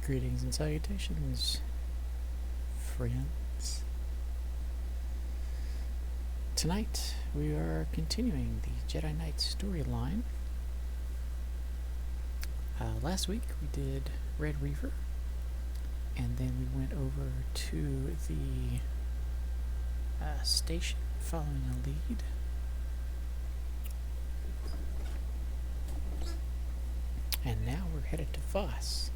Greetings and salutations, friends. Tonight we are continuing the Jedi Knight storyline. Last week we did Red Reaver, and then we went over to the station following a lead. And now we're headed to Voss.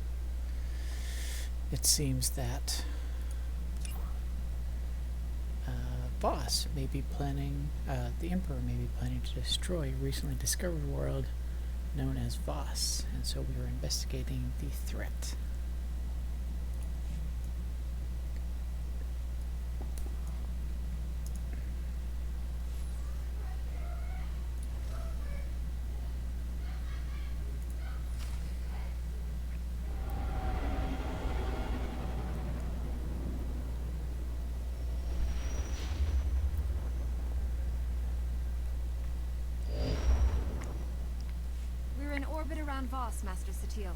It seems that Voss may be planning, the Emperor may be planning to destroy a recently discovered world known as Voss, and so we are investigating the threat. Voss, Master SWTOR.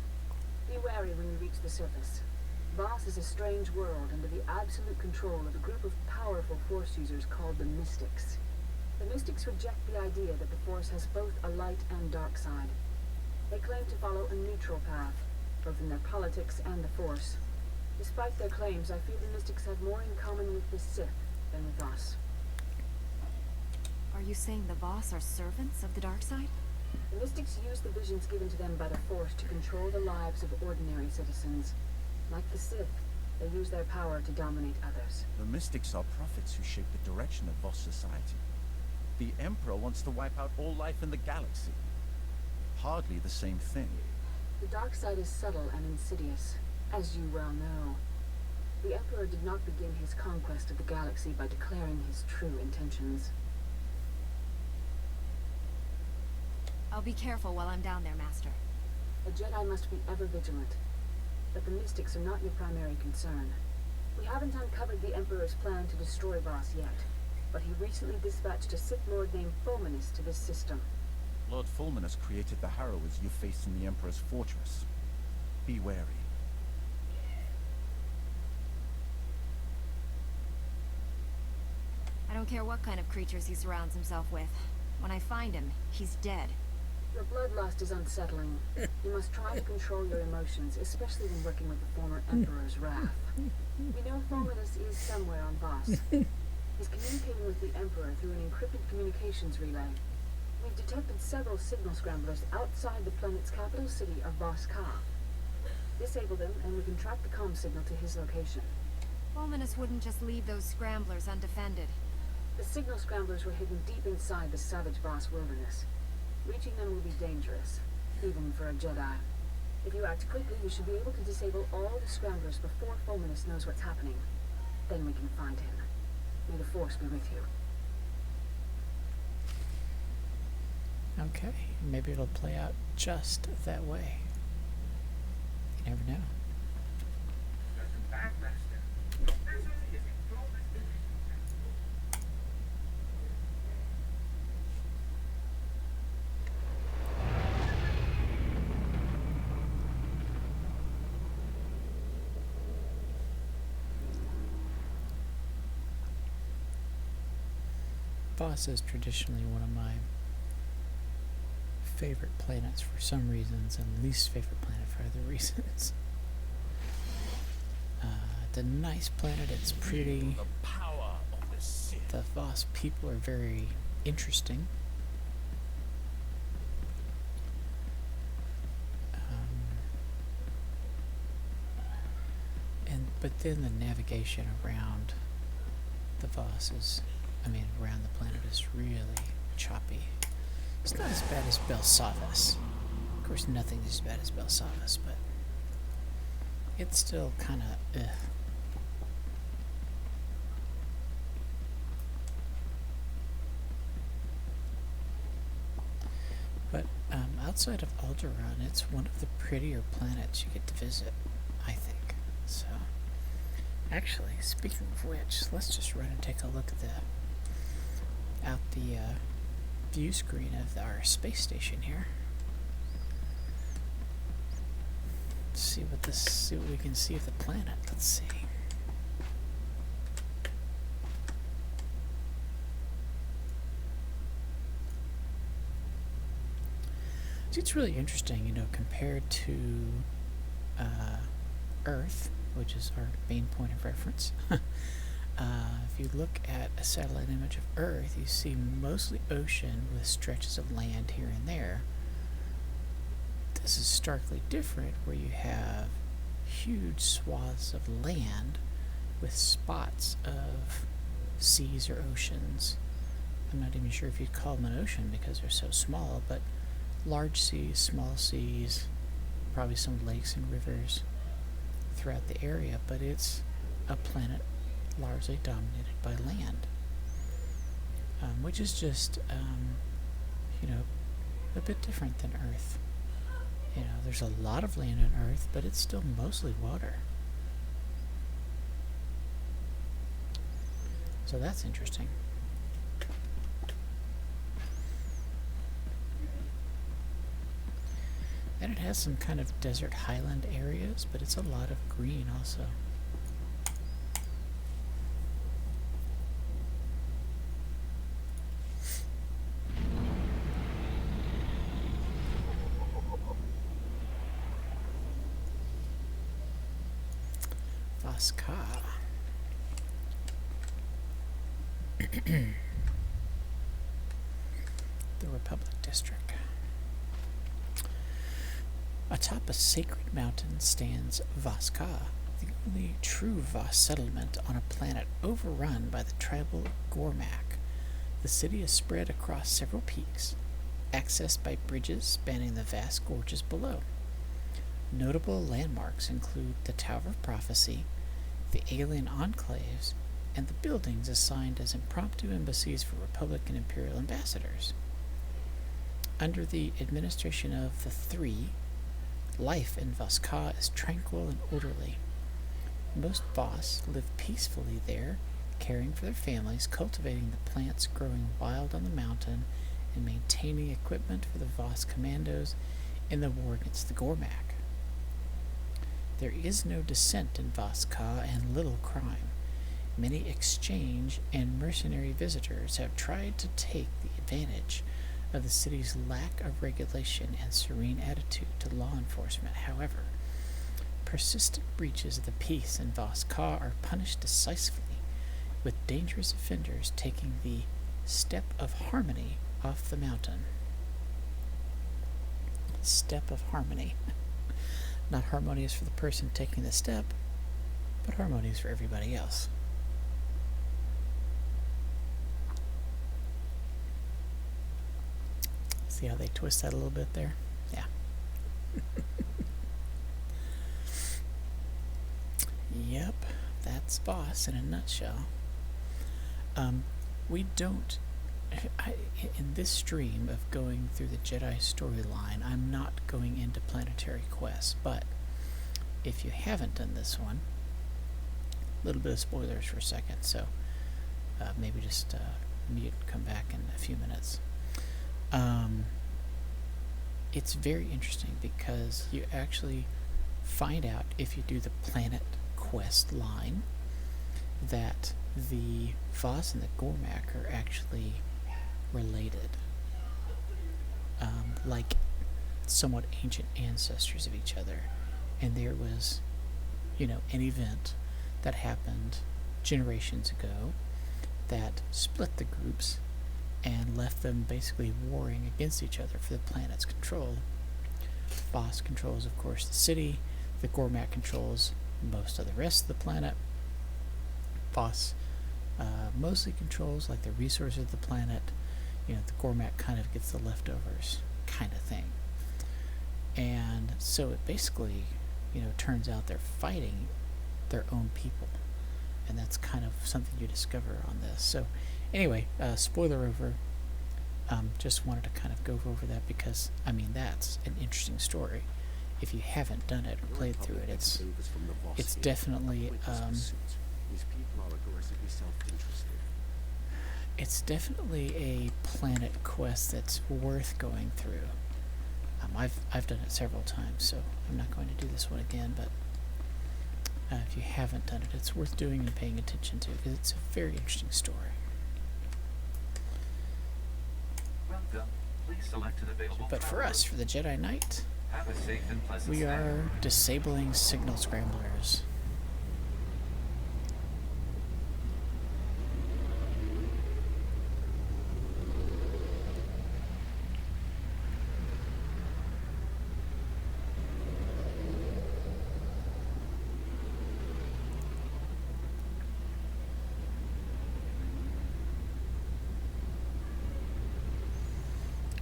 Be wary when you reach the surface. Voss is a strange world under the absolute control of a group of powerful Force users called the Mystics. The Mystics reject the idea that the Force has both a light and dark side. They claim to follow a neutral path, both in their politics and the Force. Despite their claims, I feel the Mystics have more in common with the Sith than with us. Are you saying the Voss are servants of the dark side? The Mystics use the visions given to them by the Force to control the lives of ordinary citizens. Like the Sith, they use their power to dominate others. The Mystics are prophets who shape the direction of Voss society. The Emperor wants to wipe out all life in the galaxy. Hardly the same thing. The dark side is subtle and insidious, as you well know. The Emperor did not begin his conquest of the galaxy by declaring his true intentions. I'll be careful while I'm down there, Master. A Jedi must be ever vigilant. But the Mystics are not your primary concern. We haven't uncovered the Emperor's plan to destroy Voss yet, but he recently dispatched a Sith Lord named Fulminus to this system. Lord Fulminus created the Harrows you faced in the Emperor's fortress. Be wary. I don't care what kind of creatures he surrounds himself with. When I find him, he's dead. Your bloodlust is unsettling. You must try to control your emotions, especially when working with the former Emperor's wrath. We know Fulminus is somewhere on Voss. He's communicating with the Emperor through an encrypted communications relay. We've detected several signal scramblers outside the planet's capital city of Voss Ka. Disable them, and we can track the comm signal to his location. Fulminus wouldn't just leave those scramblers undefended. The signal scramblers were hidden deep inside the savage Voss wilderness. Reaching them will be dangerous, even for a Jedi. If you act quickly, you should be able to disable all the scramblers before Fulminus knows what's happening. Then we can find him. May the Force be with you. Okay, maybe it'll play out just that way. You never know. Voss is traditionally one of my favorite planets for some reasons, and least favorite planet for other reasons. It's a nice planet, it's pretty. The power of the Sith. The Voss people are very interesting. But then the navigation around the Voss is, around the planet is really choppy. It's not as bad as Belsavas. Of course, nothing is as bad as Belsavas, but it's still kind of ugh. But outside of Alderaan, it's one of the prettier planets you get to visit, I think. So, actually, speaking of which, let's just run and take a look at the view screen of our space station here. see what we can see of the planet. Let's see. So it's really interesting, you know, compared to Earth, which is our main point of reference. If you look at a satellite image of Earth, you see mostly ocean with stretches of land here and there. This is starkly different, where you have huge swaths of land with spots of seas or oceans. I'm not even sure if you'd call them an ocean because they're so small, but large seas, small seas, probably some lakes and rivers throughout the area, but it's a planet largely dominated by land, which is just, you know, a bit different than Earth. You know, there's a lot of land on Earth, but it's still mostly water. So that's interesting. And it has some kind of desert highland areas, but it's a lot of green also. Voss. The Republic District. Atop a sacred mountain stands Voss, the only true Voss settlement on a planet overrun by the tribal Gormak. The city is spread across several peaks, accessed by bridges spanning the vast gorges below. Notable landmarks include the Tower of Prophecy, the alien enclaves, and the buildings assigned as impromptu embassies for Republic and Imperial ambassadors. Under the administration of the Three, life in Voss is tranquil and orderly. Most Voss live peacefully there, caring for their families, cultivating the plants growing wild on the mountain, and maintaining equipment for the Voss commandos in the war against the Gormak. There is no dissent in Voss and little crime. Many exchange and mercenary visitors have tried to take the advantage of the city's lack of regulation and serene attitude to law enforcement. However, persistent breaches of the peace in Voss are punished decisively, with dangerous offenders taking the Step of Harmony off the mountain. Step of Harmony. Not harmonious for the person taking the step, but harmonious for everybody else. See how they twist that a little bit there? Yeah. Yep, that's Voss in a nutshell. We don't... in this stream of going through the Jedi storyline, I'm not going into planetary quests, but if you haven't done this one, a little bit of spoilers for a second, so maybe just mute and come back in a few minutes. It's very interesting because you actually find out, if you do the planet quest line, that the Voss and the Gormak are actually related, like somewhat ancient ancestors of each other. And there was, you know, an event that happened generations ago that split the groups and left them basically warring against each other for the planet's control. Voss controls, of course, the city. The Gormak controls most of the rest of the planet. Voss mostly controls like the resources of the planet. You know, the Gormak kind of gets the leftovers kind of thing. And so it basically, you know, turns out they're fighting their own people. And that's kind of something you discover on this. So anyway, spoiler over. Just wanted to kind of go over that because, I mean, that's an interesting story. If you haven't done it or played through it, it's definitely it's definitely a planet quest that's worth going through. I've done it several times, so I'm not going to do this one again, but if you haven't done it, it's worth doing and paying attention to, because it's a very interesting story. Welcome. Please select an available But for us, for the Jedi Knight, have a safe and pleasant we stay. are disabling signal scramblers.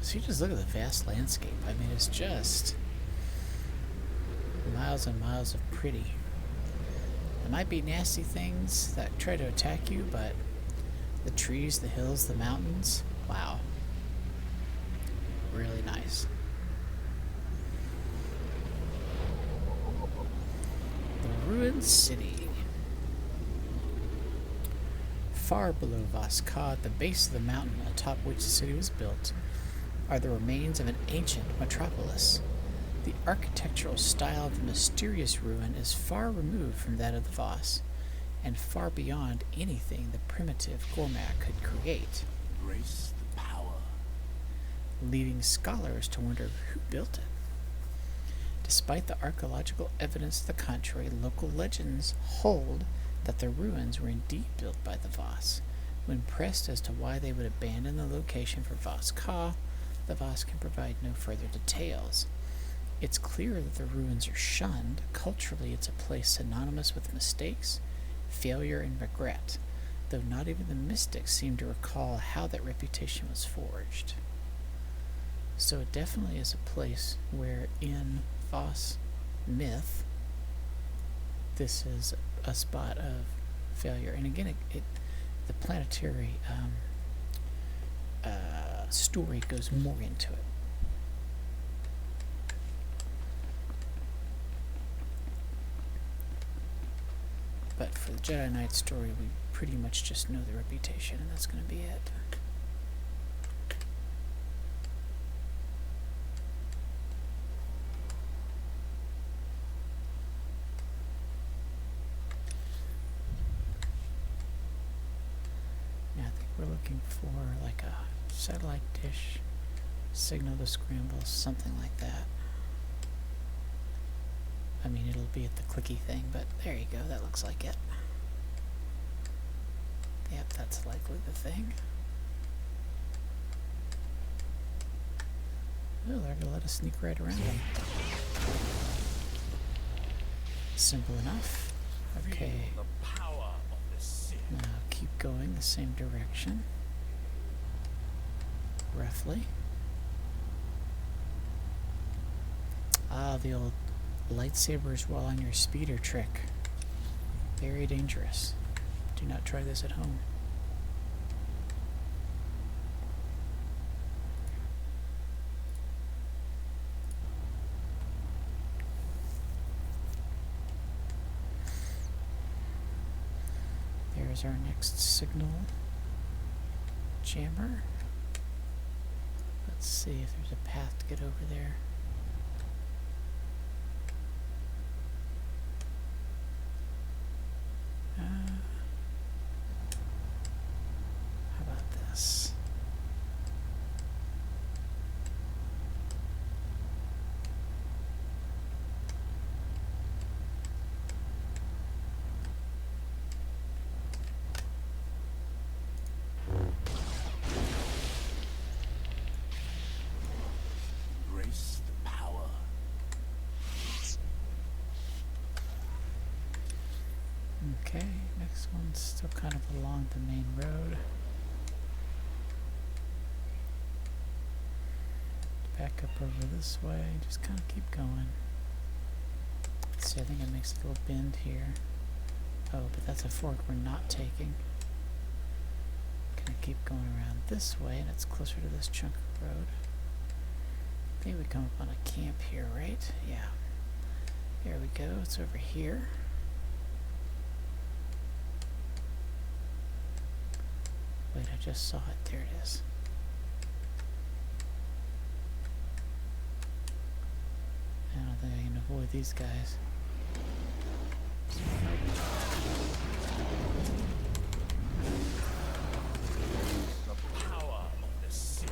So you just look at the vast landscape. I mean, it's just miles and miles of pretty. There might be nasty things that try to attack you, but the trees, the hills, the mountains, wow. Really nice. The ruined city. Far below Voss, at the base of the mountain atop which the city was built, are the remains of an ancient metropolis. The architectural style of the mysterious ruin is far removed from that of the Voss, and far beyond anything the primitive Gormak could create, Embrace the power. leading scholars to wonder who built it. Despite the archaeological evidence to the contrary, local legends hold that the ruins were indeed built by the Voss. When pressed as to why they would abandon the location for Voss Ka, the Voss can provide no further details. It's clear that the ruins are shunned. Culturally, it's a place synonymous with mistakes, failure, and regret, though not even the mystics seem to recall how that reputation was forged. So it definitely is a place where in Voss myth, this is a spot of failure. And again, the planetary story goes more into it. But for the Jedi Knight story, we pretty much just know the reputation, and that's going to be it. Now I think we're looking for like a satellite dish, signal to scramble, something like that. I mean, it'll be at the clicky thing, but there you go, that looks like it. Yep, that's likely the thing. Oh, they're gonna let us sneak right around them. Simple enough. Okay, Feel the power of the Sith. now keep going the same direction. Roughly. Ah, the old lightsabers while on your speeder trick. Very dangerous. Do not try this at home. There's our next signal jammer. Let's see if there's a path to get over there. How about this? Embrace the power. Okay, next one's still kind of along the main road. Back up over this way, just kind of keep going. Let's see, I think it makes a little bend here. Oh, but that's a fork we're not taking. Gonna keep going around this way, and it's closer to this chunk of road. I think we come up on a camp here, right? Yeah. There we go, it's over here. Wait, I just saw it. There it is. avoid these guys. The power of the Sith.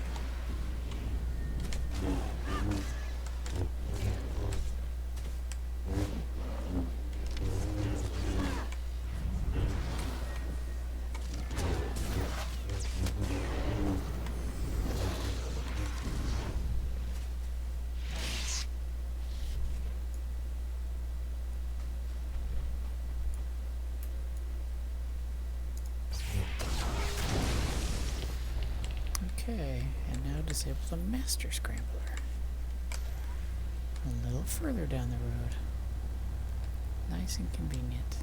Okay, and now disable the Master Scrambler. A little further down the road. Nice and convenient.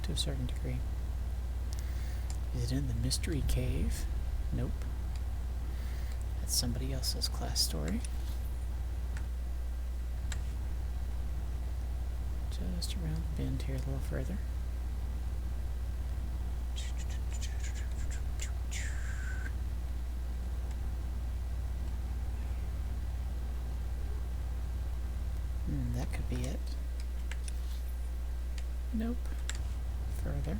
To a certain degree. Is it in the Mystery Cave? Nope. That's somebody else's class story. Just around the bend here a little further. That could be it. Nope. Further.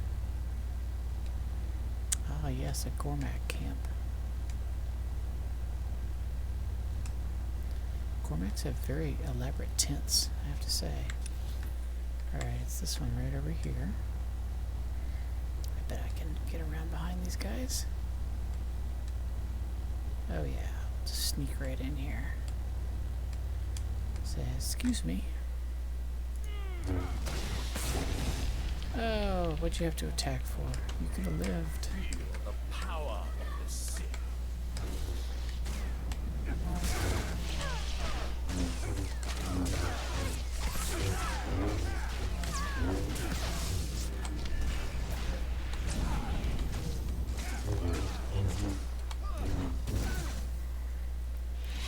Ah, yes, a Gormak camp. Gormaks have very elaborate tents, I have to say. Alright, it's this one right over here. I bet I can get around behind these guys. Oh yeah, just sneak right in here. Say, excuse me. Oh, what'd you have to attack for? You could have lived. Feel the power of the Sith.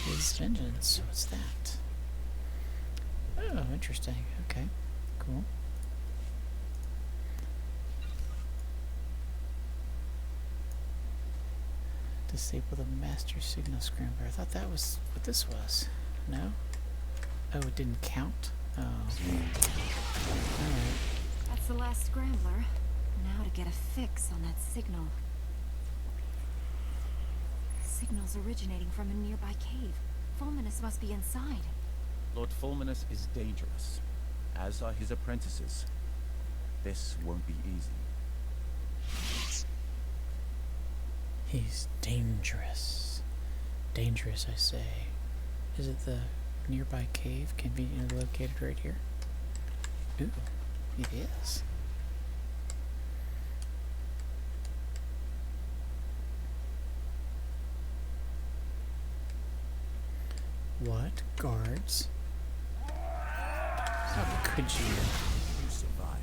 These vengeance, what's that? Oh, interesting. Okay, cool. Disable the Master Signal Scrambler. I thought that was what this was. No? Oh, it didn't count? Oh. Alright. That's the last scrambler. Now to get a fix on that signal. Signals originating from a nearby cave. Fulminus must be inside. Lord Fulminus is dangerous, as are his apprentices. This won't be easy. He's dangerous. Dangerous, I say. Is it the nearby cave conveniently located right here? Ooh, it is. What? Guards? How could you? You survive.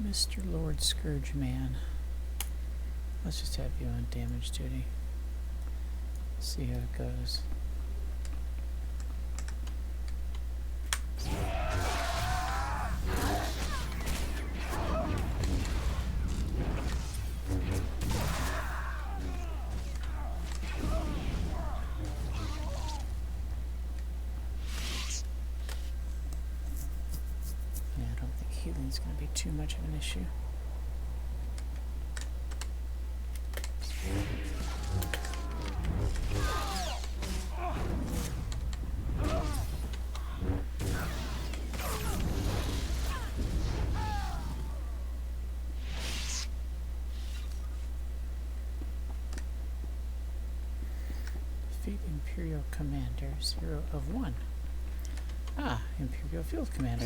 Mr. Lord Scourge Man. Let's just have you on damage duty. See how it goes. Yeah, I don't think healing's going to be too much of an issue. Imperial Commander, 0 of 1. Ah, Imperial Field Commander.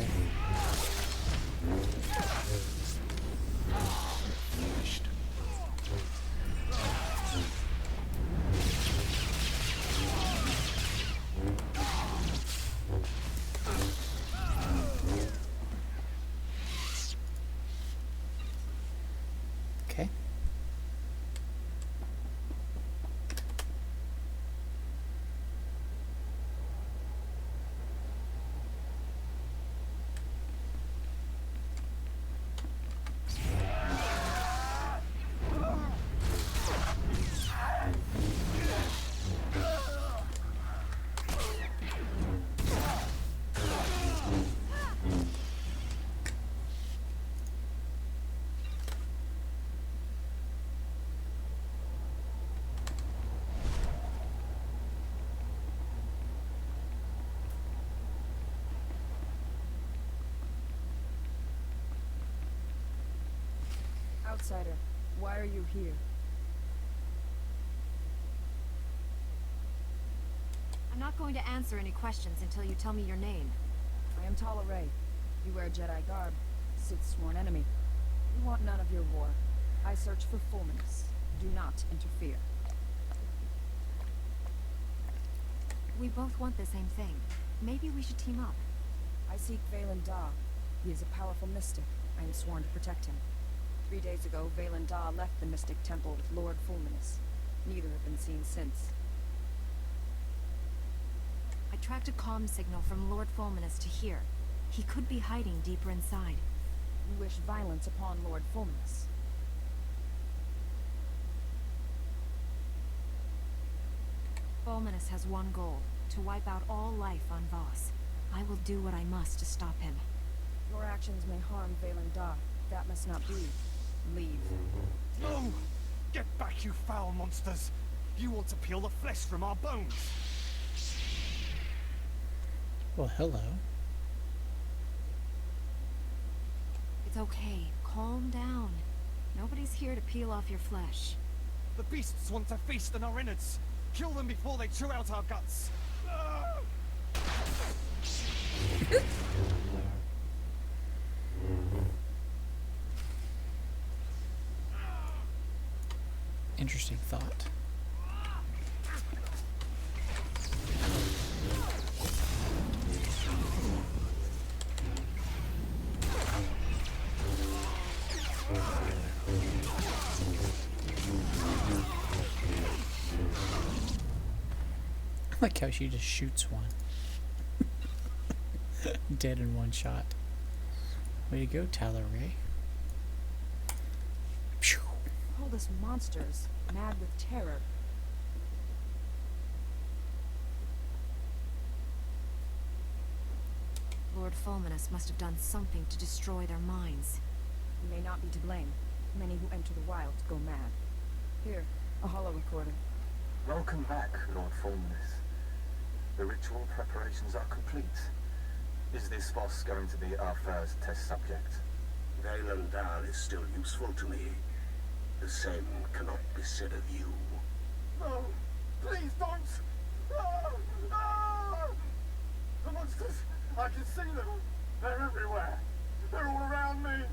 Finished. Okay. Outsider, why are you here? I'm not going to answer any questions until you tell me your name. I am Tala Ray. You wear Jedi garb. Sith's sworn enemy. We want none of your war. I search for fullness. Do not interfere. We both want the same thing. Maybe we should team up. I seek Valen Da. He is a powerful mystic. I am sworn to protect him. 3 days ago, Valen Da left the Mystic Temple with Lord Fulminus. Neither have been seen since. I tracked a comm signal from Lord Fulminus to here. He could be hiding deeper inside. You wish violence upon Lord Fulminus. Fulminus has one goal, to wipe out all life on Voss. I will do what I must to stop him. Your actions may harm Valen Da. That must not be. Leave. No! Get back, you foul monsters! You want to peel the flesh from our bones! Well, hello. It's okay. Calm down. Nobody's here to peel off your flesh. The beasts want to feast on our innards! Kill them before they chew out our guts! Ah! Interesting thought. I like how she just shoots one. Dead in one shot. Way to go, Tala Ray. Phew. All this monsters, mad with terror. Lord Fulminus must have done something to destroy their minds. You may not be to blame. Many who enter the wilds go mad. Here, a holo recorder. Welcome back, Lord Fulminus. The ritual preparations are complete. Is this Voss going to be our first test subject? Valen Da is still useful to me. The same cannot be said of you. No! Please don't! Ah! Ah! The monsters! I can see them! They're everywhere! They're all around me!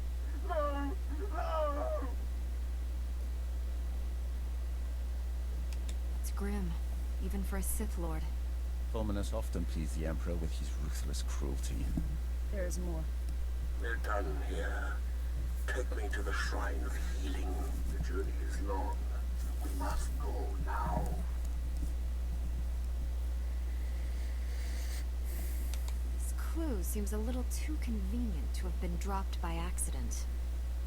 No! No! It's grim, even for a Sith Lord. Fulminus often pleased the Emperor with his ruthless cruelty. There is more. We're done here. Take me to the Shrine of Healing. The journey is long. We must go now. This clue seems a little too convenient to have been dropped by accident.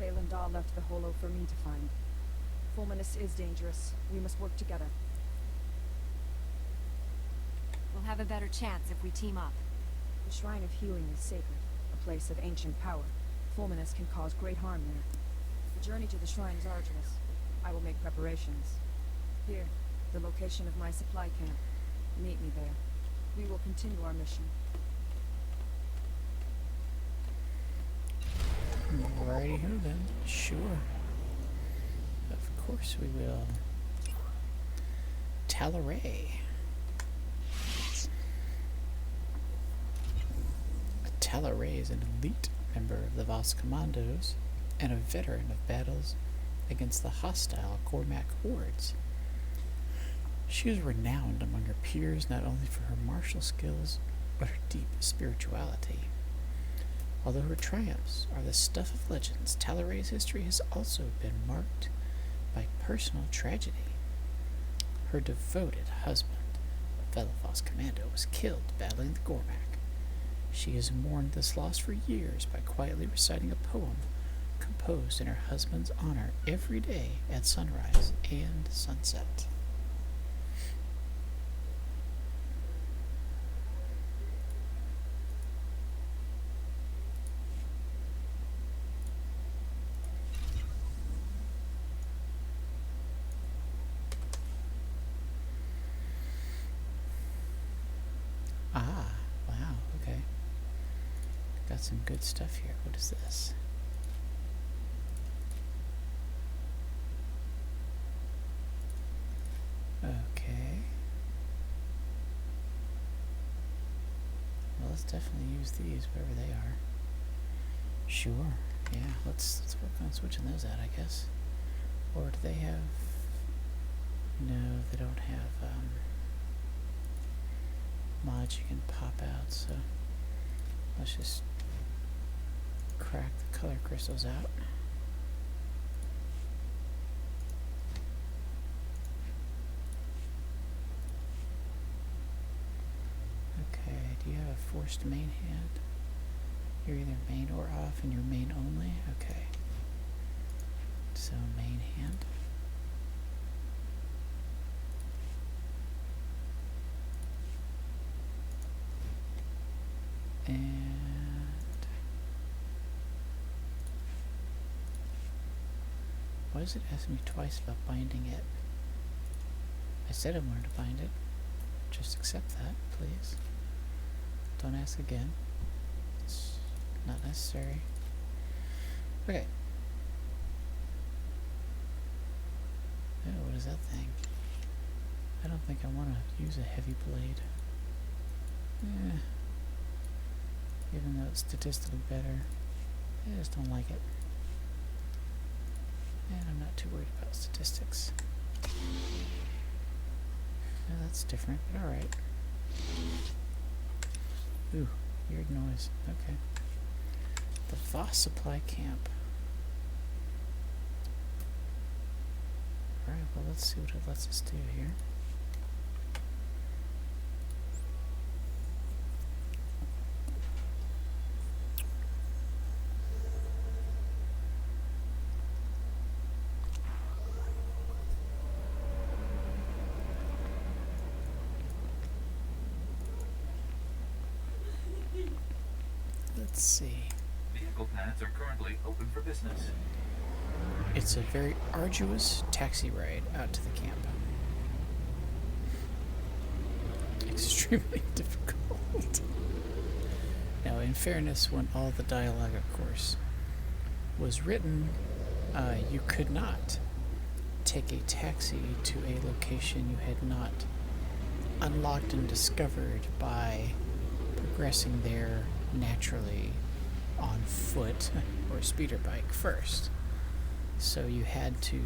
Valen Da left the holo for me to find. Fulminus is dangerous. We must work together. We'll have a better chance if we team up. The Shrine of Healing is sacred, a place of ancient power. Fulminus can cause great harm there. The journey to the shrine is arduous. I will make preparations. Here, the location of my supply camp. Meet me there. We will continue our mission. Righty-ho then. Sure. Of course we will. Tala Ray. Tal'Ray is an elite member of the Voss Commandos and a veteran of battles against the hostile Cormac hordes. She is renowned among her peers not only for her martial skills, but her deep spirituality. Although her triumphs are the stuff of legends, Tal'Ray's history has also been marked by personal tragedy. Her devoted husband, a fellow Voss commando, was killed battling the Cormac. She has mourned this loss for years by quietly reciting a poem composed in her husband's honor every day at sunrise and sunset. Ah, wow, okay. Got some good stuff here. What is this? Okay. Well, let's definitely use these, wherever they are. Sure. Yeah, let's work on switching those out, I guess. Or do they have... No, they don't have, mods you can pop out, so let's just crack the color crystals out. Okay, do you have a forced main hand? You're either main or off and you're main only? Okay. So main hand. And why does it ask me twice about binding it? I said I wanted to bind it. Just accept that, please. Don't ask again. It's not necessary. Okay. Oh, what is that thing? I don't think I want to use a heavy blade. Yeah. Even though it's statistically better, I just don't like it. And I'm not too worried about statistics. Yeah, that's different, but alright. Ooh, weird noise. Okay. The Voss supply camp. Alright, well, let's see what it lets us do here. Let's see. Vehicle paths are currently open for business. It's a very arduous taxi ride out to the camp. Extremely difficult. Now, in fairness, when all the dialogue, of course, was written, you could not take a taxi to a location you had not unlocked and discovered by progressing there naturally on foot or speeder bike first. So you had to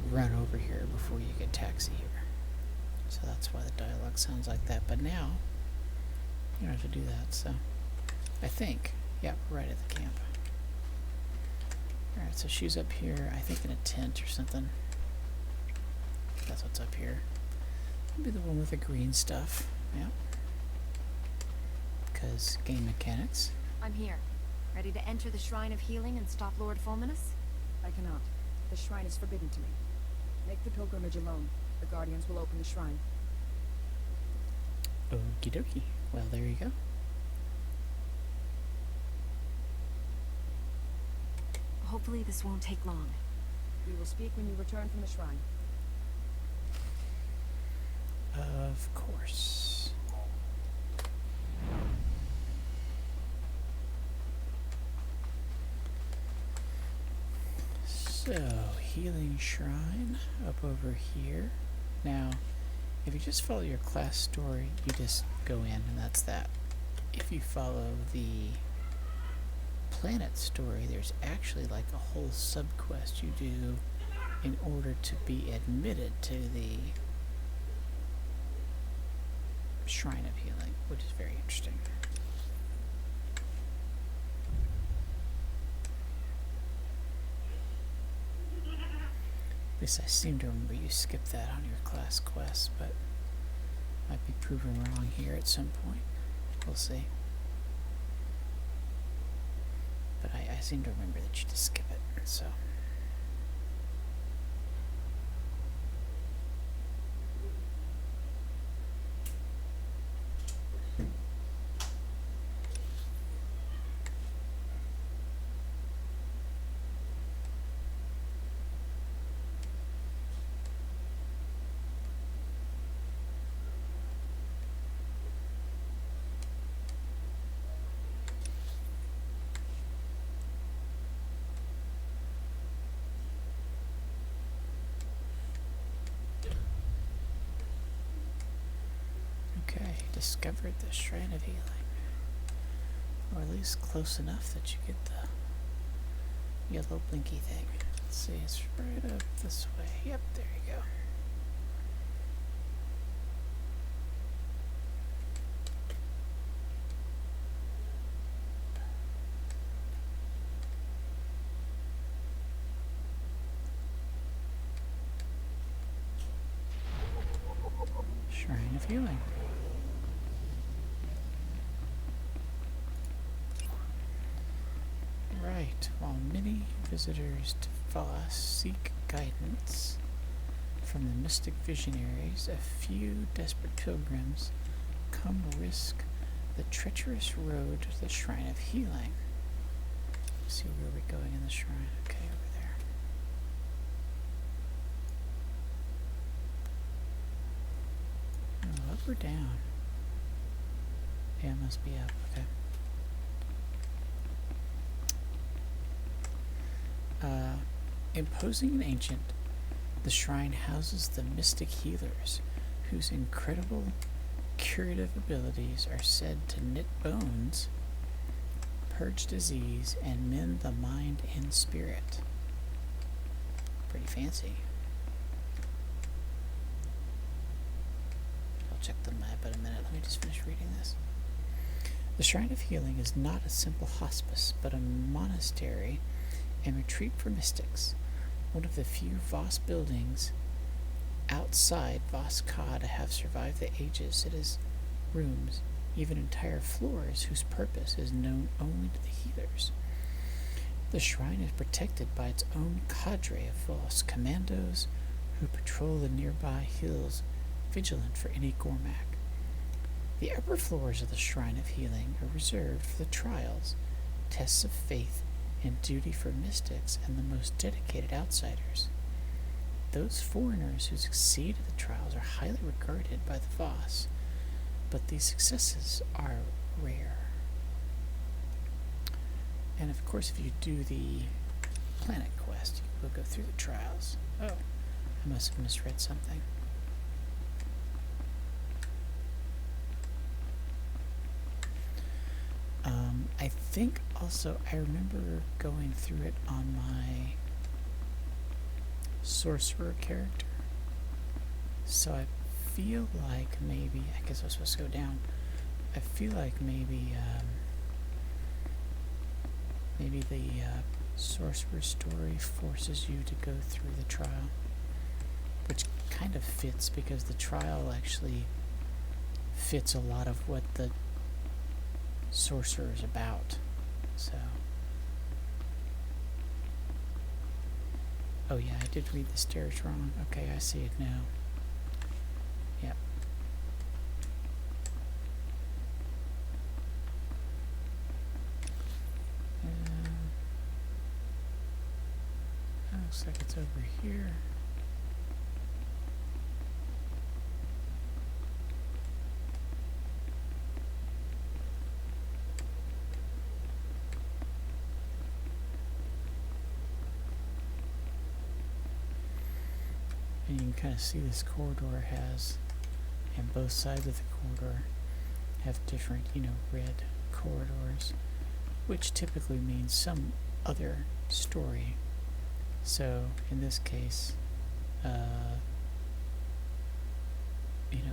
run over here before you could taxi here. So that's why the dialogue sounds like that. But now, you don't have to do that, so I think, yeah, we're right at the camp. Alright, so she's up here, I think in a tent or something. That's what's up here. Maybe the one with the green stuff, yeah. Because game mechanics. I'm here. Ready to enter the Shrine of Healing and stop Lord Fulminus? I cannot. The shrine is forbidden to me. Make the pilgrimage alone. The Guardians will open the shrine. Okie dokie. Well, there you go. Hopefully this won't take long. We will speak when you return from the shrine. Of course. So, healing shrine up over here. Now, if you just follow your class story, you just go in and that's that. if you follow the planet story, there's actually like a whole sub-quest you do in order to be admitted to the Shrine of Healing, which is very interesting. At least I seem to remember you skipped that on your class quest, but might be proven wrong here at some point. We'll see. But I seem to remember that you did skip it, so. Okay, discovered the Shrine of Healing. Or at least close enough that you get the yellow blinky thing. Let's see, it's right up this way. Yep, there you go. Shrine of Healing. Right, while many visitors to Voss seek guidance from the mystic visionaries, a few desperate pilgrims come risk the treacherous road to the Shrine of Healing. Let's see where we're going in the shrine. Okay, over there. Oh, up or down? Yeah, it must be up. Okay. Imposing and ancient, the shrine houses the mystic healers, whose incredible curative abilities are said to knit bones, purge disease, and mend the mind and spirit. Pretty fancy. I'll check the map in a minute. Let me just finish reading this. The Shrine of Healing is not a simple hospice, but a monastery and retreat for mystics. One of the few Voss buildings outside Voss Ka to have survived the ages. It has rooms, even entire floors, whose purpose is known only to the healers. The shrine is protected by its own cadre of Voss commandos who patrol the nearby hills, vigilant for any Gormak. The upper floors of the Shrine of Healing are reserved for the trials, tests of faith, and duty for mystics and the most dedicated outsiders. Those foreigners who succeed at the trials are highly regarded by the Voss, but these successes are rare. And of course, if you do the planet quest, you will go through the trials. Oh, I must have misread something. I think also I remember going through it on my sorcerer character. So I feel like maybe, I guess I was supposed to go down. I feel like maybe the sorcerer story forces you to go through the trial, which kind of fits because the trial actually fits a lot of what the sorcerer is about. So, oh yeah, I did read the stairs wrong. Okay, I see it now. Yep. Looks like it's over here. And you can kind of see this corridor has, and both sides of the corridor have different, red corridors, which typically means some other story. So in this case, an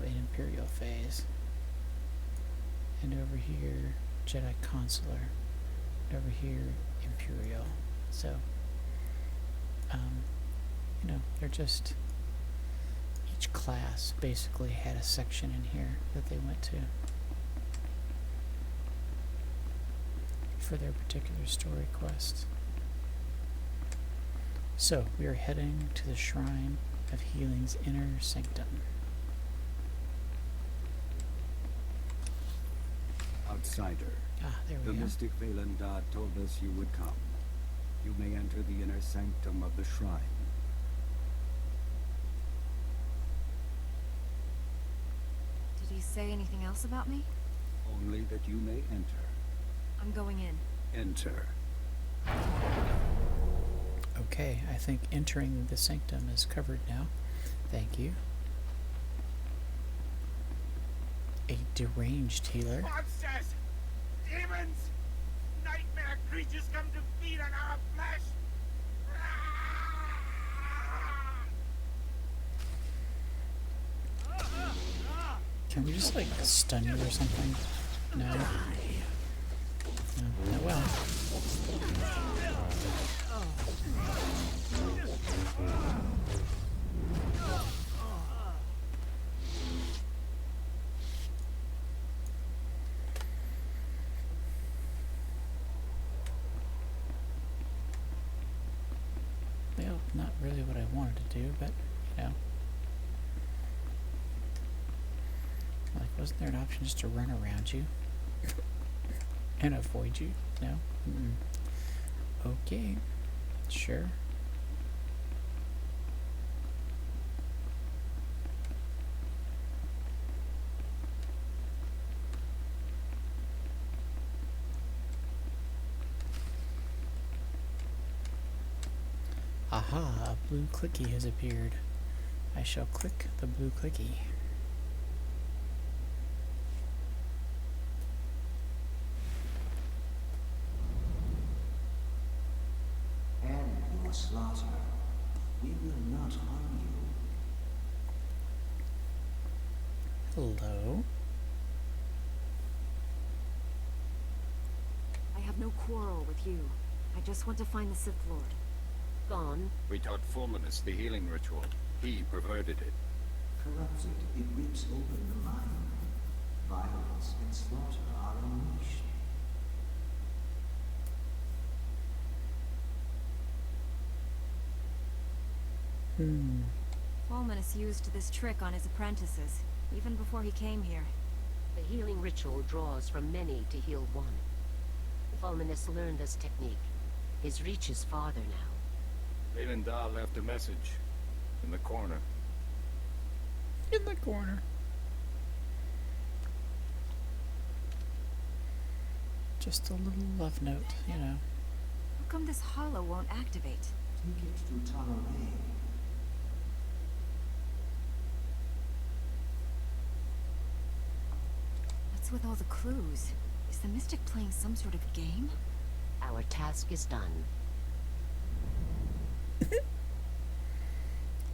Imperial phase. And over here, Jedi Consular. And over here, Imperial. So, they're just... Each class basically had a section in here that they went to for their particular story quest. So, we are heading to the Shrine of Healing's inner sanctum. Outsider. There The we go. mystic Valandar told us you would come. You may enter the inner sanctum of the shrine. Did he say anything else about me? Only that you may enter. I'm going in. Enter. Okay, I think entering the sanctum is covered now. Thank you. A deranged healer. Monsters! Demons! Nightmare creatures come to feed on our flesh! Can we just, stun you or something? No? No. Oh, well. Well, not really what I wanted to do, but, wasn't there an option just to run around you and avoid you? No? Okay. Sure. Aha, a blue clicky has appeared. I shall click the blue clicky. Slaughter. We will not harm you. Hello? I have no quarrel with you. I just want to find the Sith Lord. Gone. We taught Fulminus the healing ritual. He perverted it. Corrupted, it rips open the mind. Violence and slaughter are unleashed. Fulminus used this trick on his apprentices, even before he came here. The healing ritual draws from many to heal one. Fulminus learned this technique. His reach is farther now. Valandar left a message. In the corner. In the corner. Just a little love note, How come this hollow won't activate? Take it to Talaray. What's with all the clues? Is the Mystic playing some sort of game? Our task is done.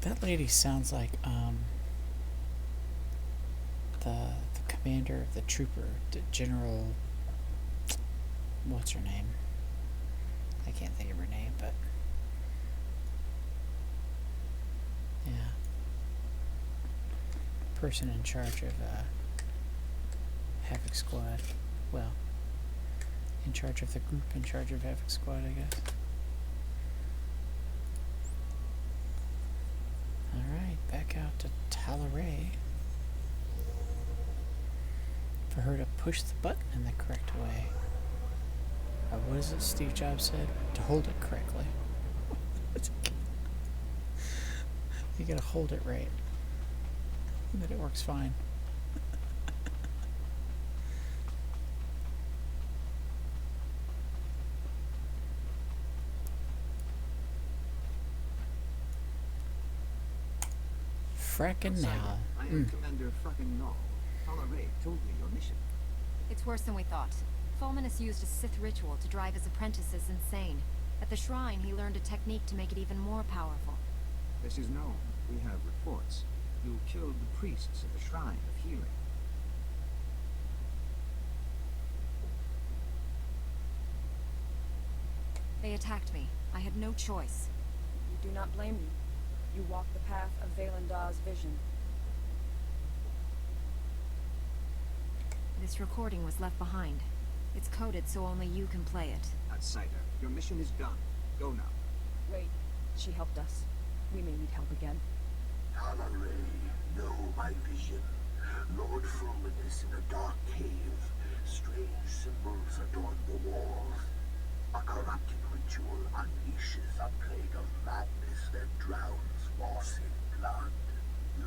That lady sounds like, the commander of the trooper, General... What's her name? I can't think of her name, but... Yeah. Person in charge of, Havoc Squad. Well, in charge of the group in charge of Havoc Squad, I guess. Alright, back out to Talaray. For her to push the button in the correct way. What is it Steve Jobs said? To hold it correctly. You gotta hold it right. And then it works fine. Frackin' now. I am Commander Frackin' Null. Talaray told me your mission. It's worse than we thought. Fulminus used a Sith ritual to drive his apprentices insane. At the shrine, he learned a technique to make it even more powerful. This is known. We have reports. You killed the priests at the Shrine of Healing. They attacked me. I had no choice. We do not blame you. You walked the path of Valendar's vision. This recording was left behind. It's coded so only you can play it. Outsider, your mission is done. Go now. Wait, she helped us. We may need help again. Talaray, know my vision. Lord Fulminus in a dark cave. Strange symbols adorn the walls. A corrupted ritual unleashes a plague of madness that drowns Voss in blood. You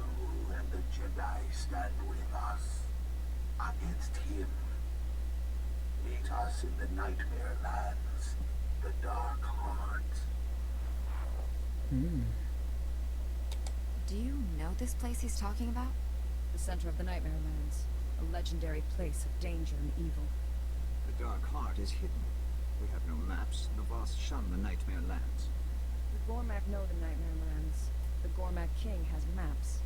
and the Jedi stand with us. Against him. Meet us in the Nightmare Lands. The Dark Heart. Do you know this place he's talking about? The center of the Nightmare Lands. A legendary place of danger and evil. The Dark Heart is hidden. We have no maps. The Voss shun the Nightmare Lands. The Gormak know the Nightmare Lands. The Gormak King has maps.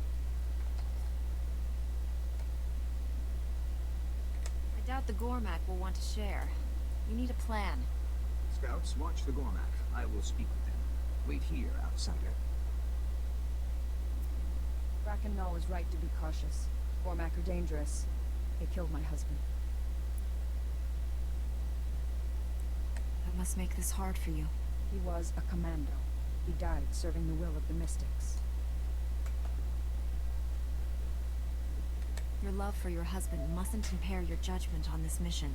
I doubt the Gormak will want to share. You need a plan. Scouts, watch the Gormak. I will speak with them. Wait here, outsider. Bracken Null is right to be cautious. Gormak are dangerous. They killed my husband. That must make this hard for you. He was a commando. He died serving the will of the Mystics. Your love for your husband mustn't impair your judgment on this mission.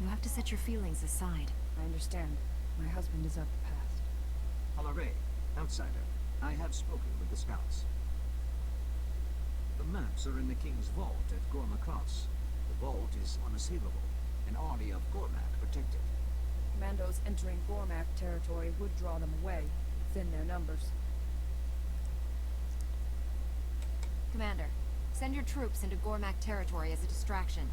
You have to set your feelings aside. I understand. My husband is of the past. Talaray, outsider. I have spoken with the scouts. The maps are in the King's vault at Gorma Cross. The vault is unassailable. An army of Gormak protect it. Commandos entering Gormak territory would draw them away, thin their numbers. Commander, send your troops into Gormak territory as a distraction.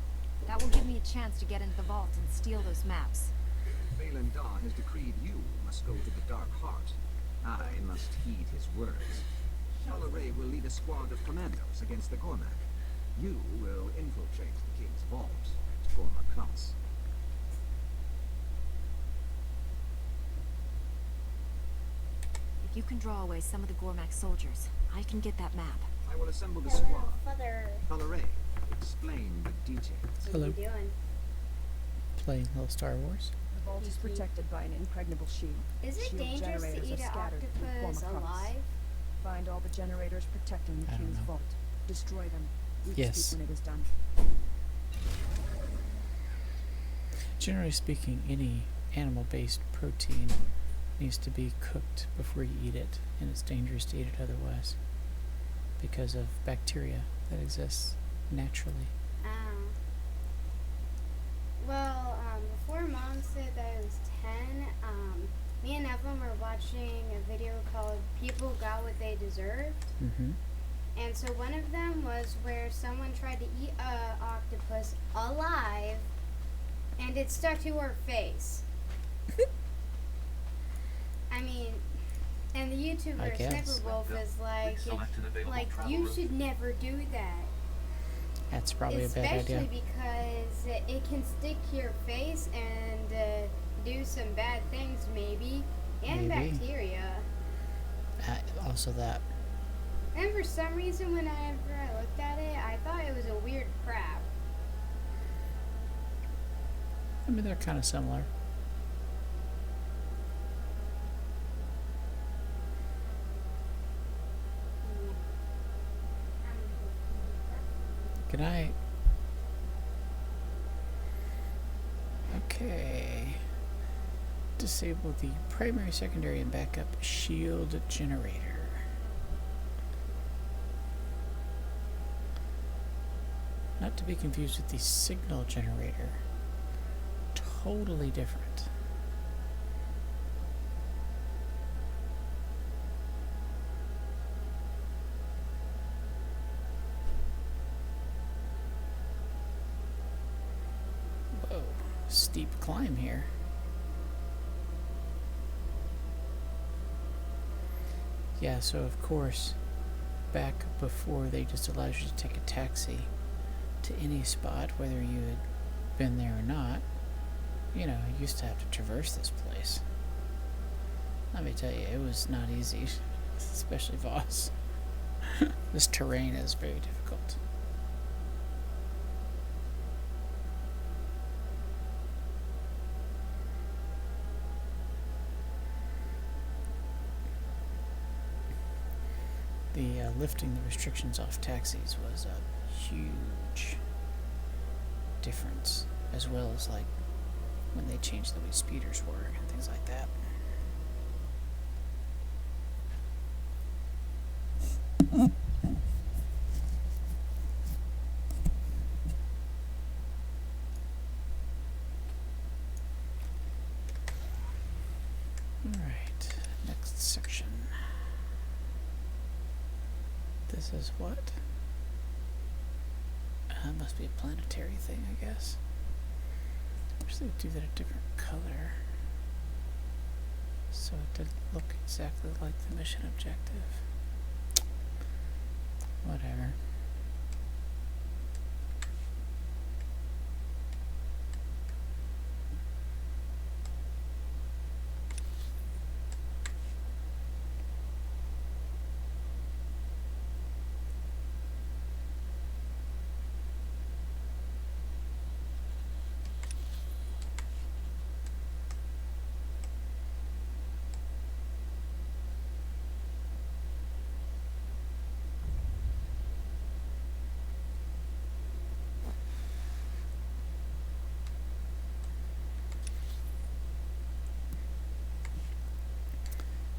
That will give me a chance to get into the vault and steal those maps. Valandar has decreed you must go to the Dark Heart. I must heed his words. Talaray will lead a squad of commandos against the Gormak. You will infiltrate the King's vault at Gorma Cross. If you can draw away some of the Gormak soldiers, I can get that map. I will assemble the Hello, squad. Father. Talaray, explain the details. What are you doing? Playing a little Star Wars. The vault is protected by an impregnable shield. Is it Shield dangerous to generators eat are an scattered through octopus Gorma Cross. alive? Find all the generators protecting the I don't King's know. vault. Destroy them. We will Yes. speak when it is done. Generally speaking, any animal-based protein needs to be cooked before you eat it, and it's dangerous to eat it otherwise because of bacteria that exists naturally. Well, before Mom said that it was 10, me and Evelyn were watching a video called People Got What They Deserved. Mm-hmm. And so one of them was where someone tried to eat a octopus alive, and it stuck to her face. I mean, and the I YouTuber guess. Sniper Wolf is like, you should never do that. That's probably a bad Especially idea. because it can stick to your face and do some bad things, maybe, and Maybe. bacteria. Also that. And for some reason, whenever I looked at it, I thought it was a weird crab. I mean, they're kind of similar. Good night. Okay. Disable the primary, secondary, and backup shield generator. Not to be confused with the signal generator. Totally different. steep climb here. Yeah, so of course, back before they just allowed you to take a taxi to any spot, whether you had been there or not, you know, you used to have to traverse this place. Let me tell you, it was not easy, especially Voss. This terrain is very difficult. The lifting the restrictions off taxis was a huge difference, as well as like when they changed the way speeders were and things like that. Alright, next section. This is what? Must be a planetary thing, I guess. Wish they would do that a different color, so it didn't look exactly like the mission objective. Whatever.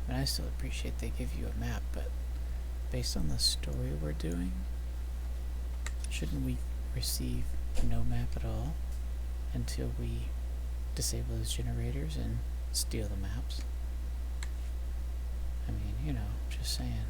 And I still appreciate they give you a map, but based on the story we're doing, shouldn't we receive no map at all until we disable those generators and steal the maps? I mean, you know, just saying.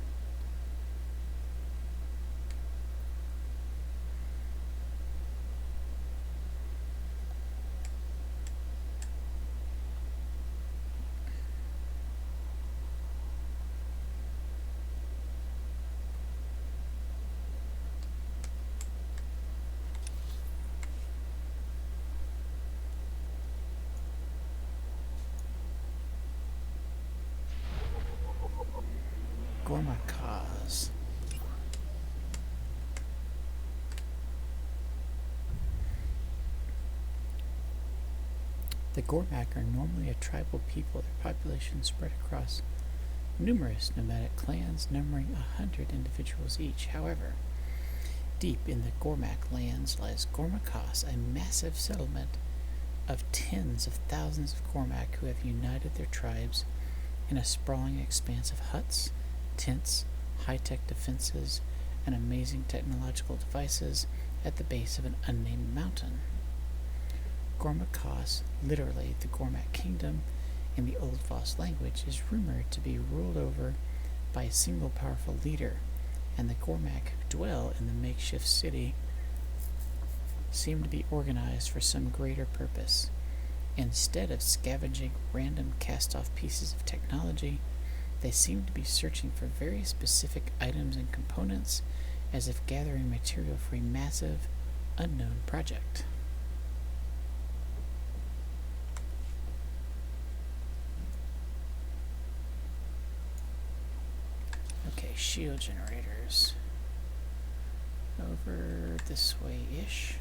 Gormakaz. The Gormak are normally a tribal people, their population spread across numerous nomadic clans numbering 100 individuals each. However, deep in the Gormak lands lies Gormakaz, a massive settlement of tens of thousands of Gormak who have united their tribes in a sprawling expanse of huts, tents, high-tech defenses, and amazing technological devices at the base of an unnamed mountain. Gormakaz, literally the Gormak Kingdom in the Old Voss language, is rumored to be ruled over by a single powerful leader, and the Gormak who dwell in the makeshift city seem to be organized for some greater purpose. Instead of scavenging random cast-off pieces of technology, they seem to be searching for very specific items and components, as if gathering material for a massive, unknown project. Okay, shield generators. Over this way-ish.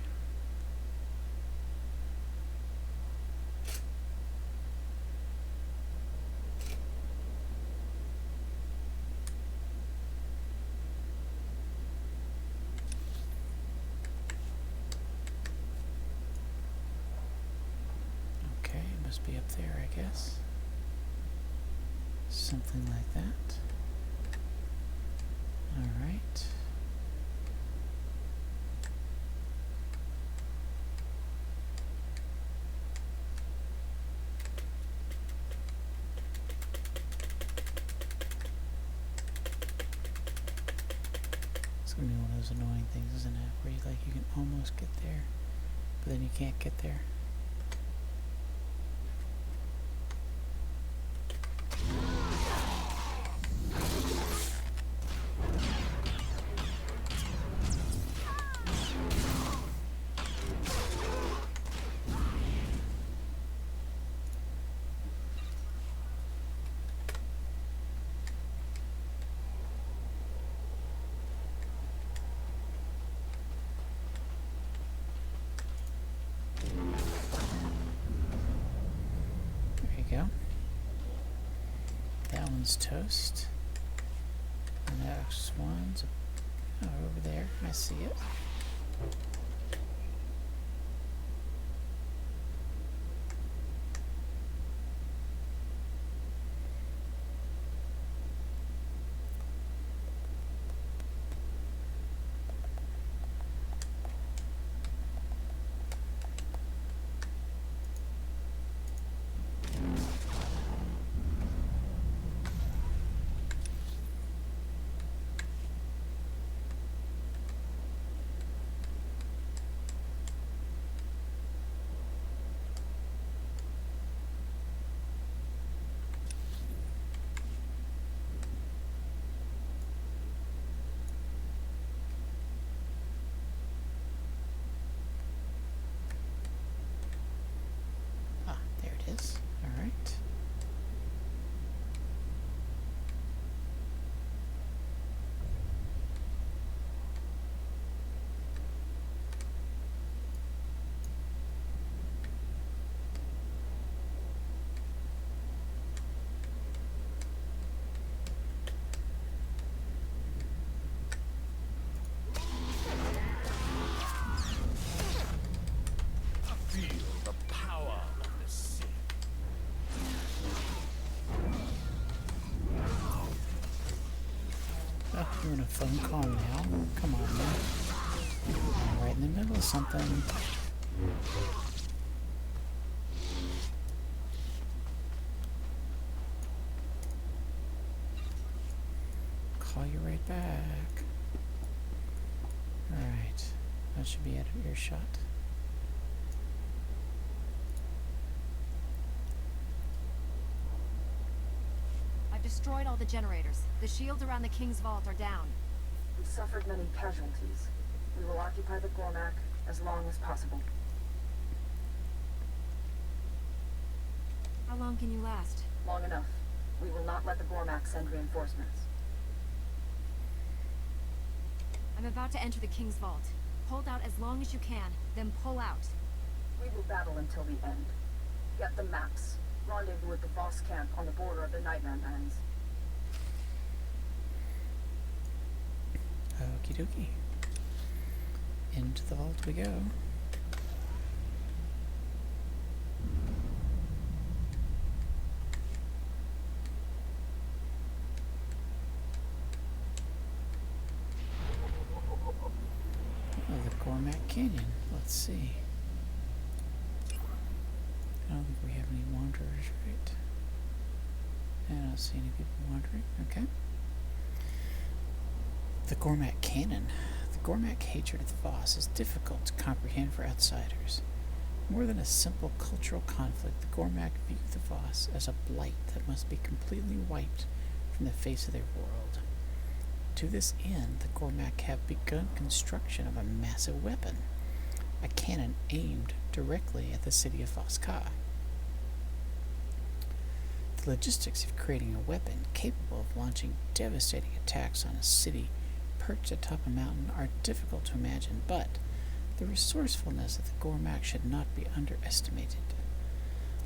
Must be up there, I guess. Something like that. Alright. It's gonna be one of those annoying things, isn't it? Where you can almost get there, but then you can't get there. one's toast. The next one's over there. I see it. All right. You're in a phone call now? Come on, man. I'm right in the middle of something. Call you right back. Alright. That should be out of earshot. Destroyed all the generators. The shields around the King's Vault are down. We've suffered many casualties. We will occupy the Gormak as long as possible. How long can you last? Long enough. We will not let the Gormak send reinforcements. I'm about to enter the King's Vault. Hold out as long as you can, then pull out. We will battle until the end. Get the maps. Rendezvous at the Voss camp on the border of the Nightmare Lands. Okie dokie. Into the vault we go. Oh, the Gormak Canyon. Let's see. I don't think we have any wanderers, right? I don't see any people wandering. Okay. The Gormak Canyon. The Gormak hatred of the Voss is difficult to comprehend for outsiders. More than a simple cultural conflict, the Gormak view the Voss as a blight that must be completely wiped from the face of their world. To this end, the Gormak have begun construction of a massive weapon, a cannon aimed directly at the city of Voss. The logistics of creating a weapon capable of launching devastating attacks on a city perched atop a mountain are difficult to imagine, but the resourcefulness of the Gormak should not be underestimated.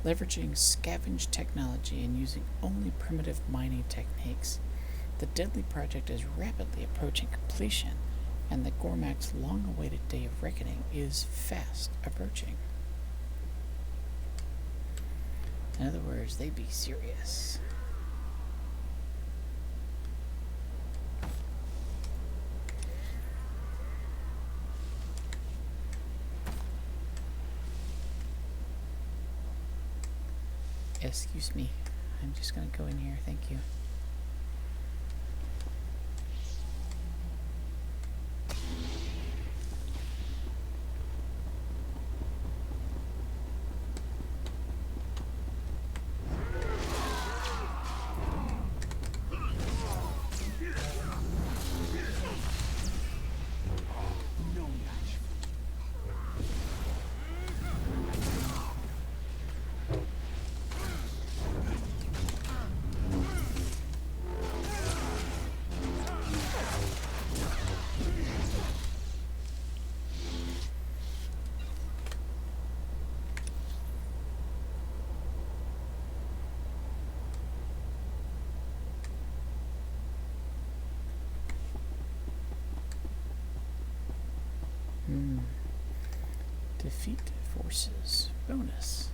Leveraging scavenged technology and using only primitive mining techniques, the deadly project is rapidly approaching completion, and the Gormak's long-awaited day of reckoning is fast approaching. In other words, they be serious. Excuse me. I'm just gonna go in here. Thank you. Defeat forces. Bonus.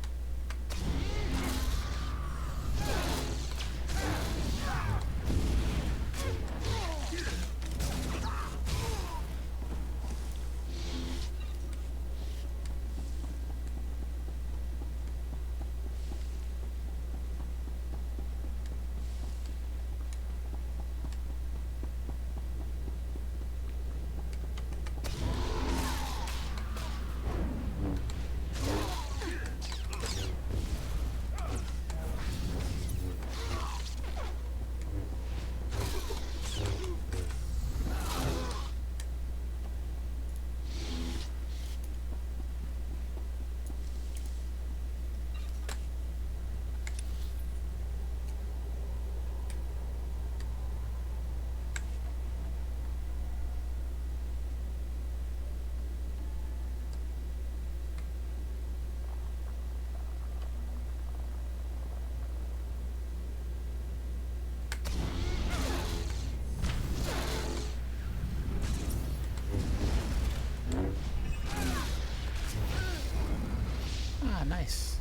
Ah, nice.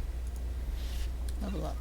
Level up.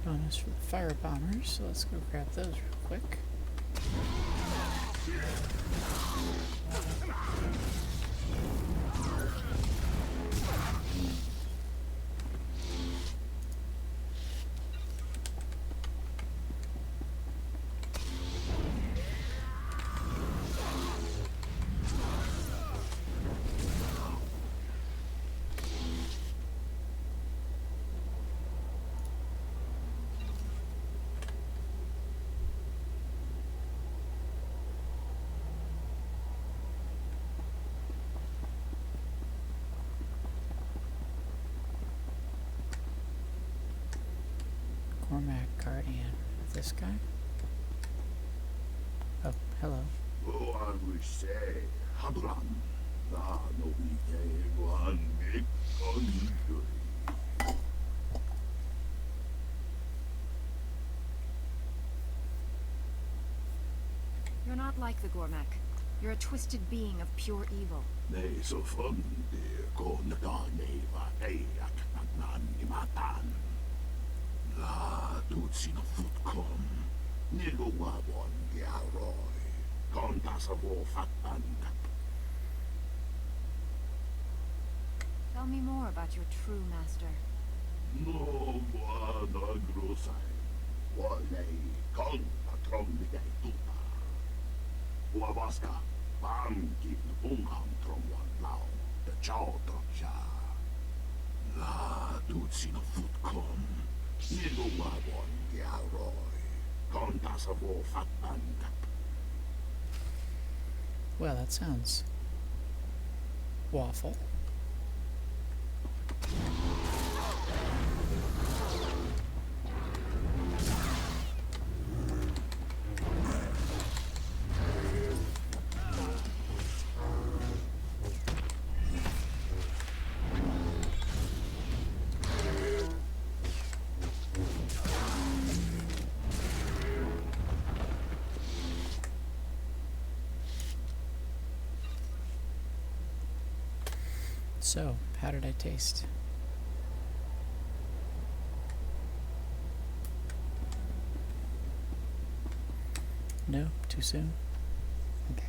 Bonus for the fire bombers, so let's go grab those real quick. Cormac Guardian. This guy? Hello. Oh, I wish say, Hadran. Na no ite one big country. You're not like the Gormak. You're a twisted being of pure evil. Nei so fun de kon da neva eiak nan imatan. La tutsi no futkom. Nigo wabon giaroi. Kontas of war fatan. Tell me more about your true master. No wada grosai. Wale kon patron de tuta. Wabaska. Bankin ungham trom wan lau. De chow trokja. La tutsi no futkom. Nigo wabon giaroi. Kontas of war fatan. Well, that sounds waffle. So, how did I taste? No? Too soon? Okay.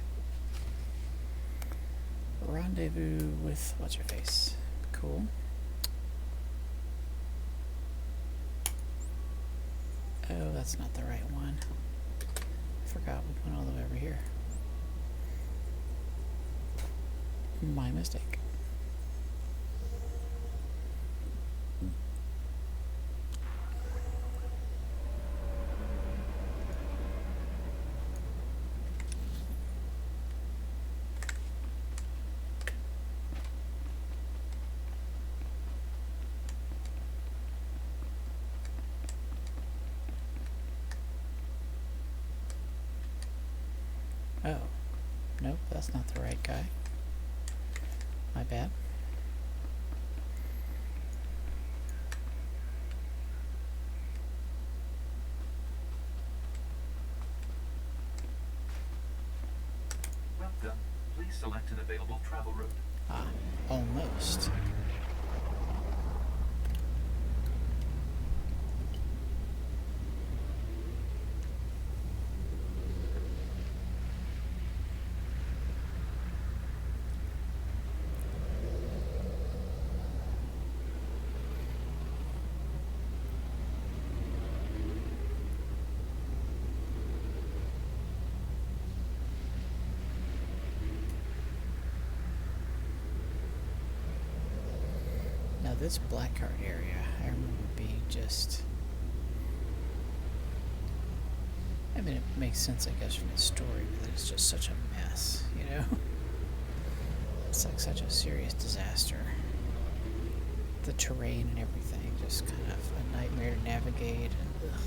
Rendezvous with what's-her-face. Cool. Oh, that's not the right one. I forgot we went all the way over here. My mistake. Oh, nope, that's not the right guy. My bad. Welcome. Please select an available travel route. Ah, almost. Now this Blackheart area, I remember being just... I mean, it makes sense, I guess, from the story, but it's just such a mess, you know? It's like such a serious disaster. The terrain and everything, just kind of a nightmare to navigate, and ugh.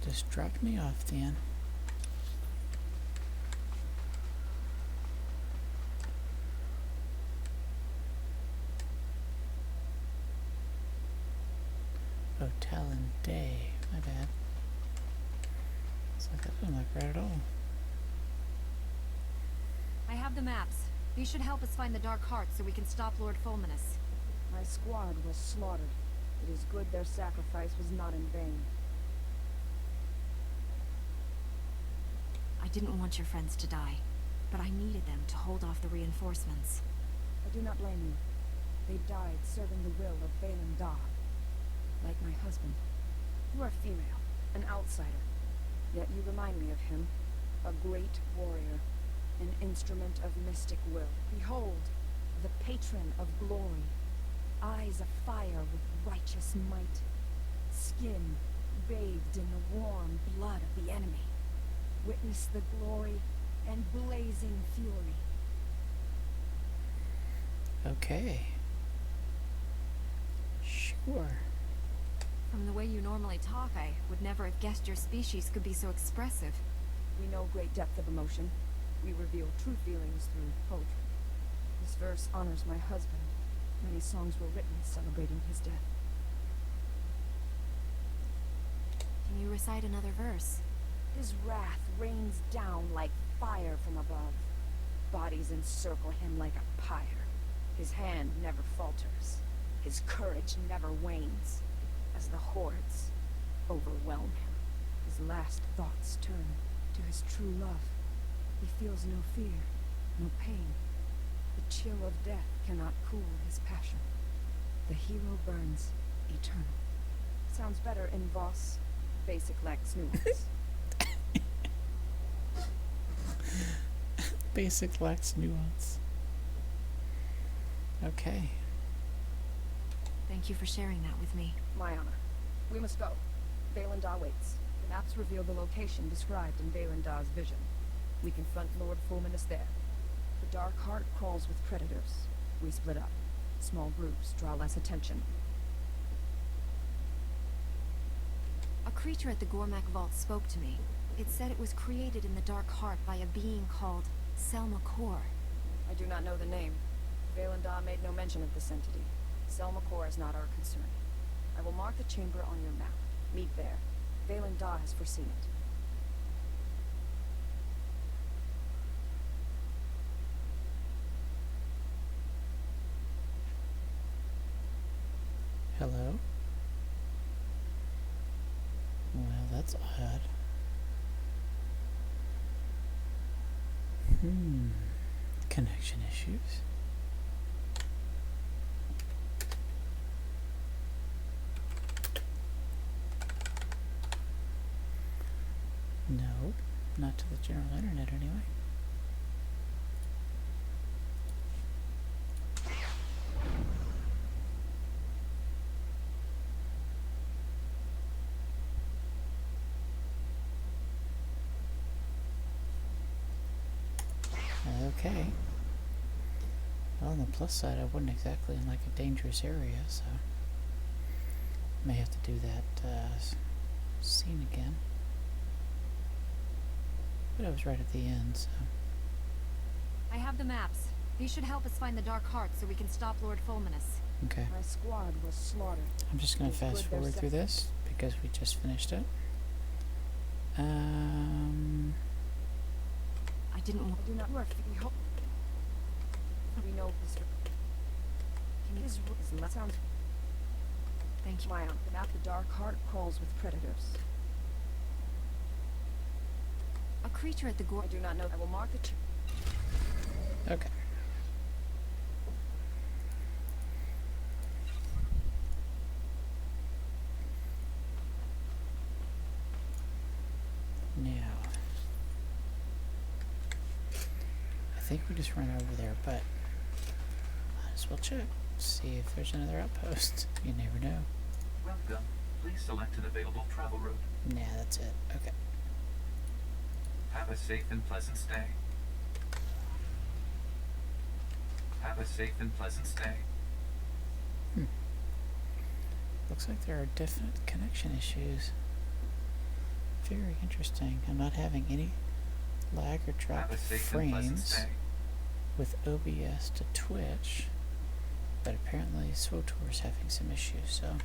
Just dropped me off then. Oh, Talon Day. My bad. It's like that doesn't look right at all. I have the maps. These should help us find the Dark Heart so we can stop Lord Fulminus. My squad was slaughtered. It is good their sacrifice was not in vain. I didn't want your friends to die, but I needed them to hold off the reinforcements. I do not blame you. They died serving the will of Valen Da. Like my husband. You are female, an outsider. Yet you remind me of him. A great warrior. An instrument of mystic will. Behold, the patron of glory, eyes afire with righteous might, skin bathed in the warm blood of the enemy. Witness the glory and blazing fury. Okay. Sure. From the way you normally talk, I would never have guessed your species could be so expressive. We know great depth of emotion. We reveal true feelings through poetry. This verse honors my husband. Many songs were written celebrating his death. Can you recite another verse? His wrath rains down like fire from above. Bodies encircle him like a pyre. His hand never falters. His courage never wanes. As the hordes overwhelm him, his last thoughts turn to his true love. He feels no fear, no pain. The chill of death cannot cool his passion. The hero burns eternal. Sounds better in Voss. Basic lacks nuance. Basic lacks nuance. Okay. Thank you for sharing that with me. My honor. We must go. Valendaw waits. The maps reveal the location described in Valendaw's vision. We confront Lord Fulminus there. The Dark Heart crawls with predators. We split up. Small groups draw less attention. A creature at the Gormak Vault spoke to me. It said it was created in the Dark Heart by a being called Selma Kor. I do not know the name. Valendaw made no mention of this entity. Selma Kor is not our concern. I will mark the chamber on your map. Meet there. Valendaw has foreseen it. Hello? Well, that's odd. Connection issues. No, not to the general internet anyway. Okay. Well, on the plus side, I wasn't exactly in like a dangerous area, so may have to do that scene again. But I was right at the end, so. I have the maps. These should help us find the Dark Heart so we can stop Lord Fulminus. Okay. My squad was slaughtered. I'm just going to fast forward through this because we just finished it. I didn't want. I do not work. We hope. We know this. Can you let sound? Thank you. My aunt. The map. The Dark Heart crawls with predators. A creature at the I do not know. I will mark the. Okay. Now, I think we just run over there, but might as well check. See if there's another outpost. You never know. Welcome. Please select an available travel route. Nah, that's it. Okay. Have a safe and pleasant stay. Have a safe and pleasant stay. Looks like there are definite connection issues. Very interesting. I'm not having any lag or drop frames with OBS to Twitch, but apparently SWTOR is having some issues, so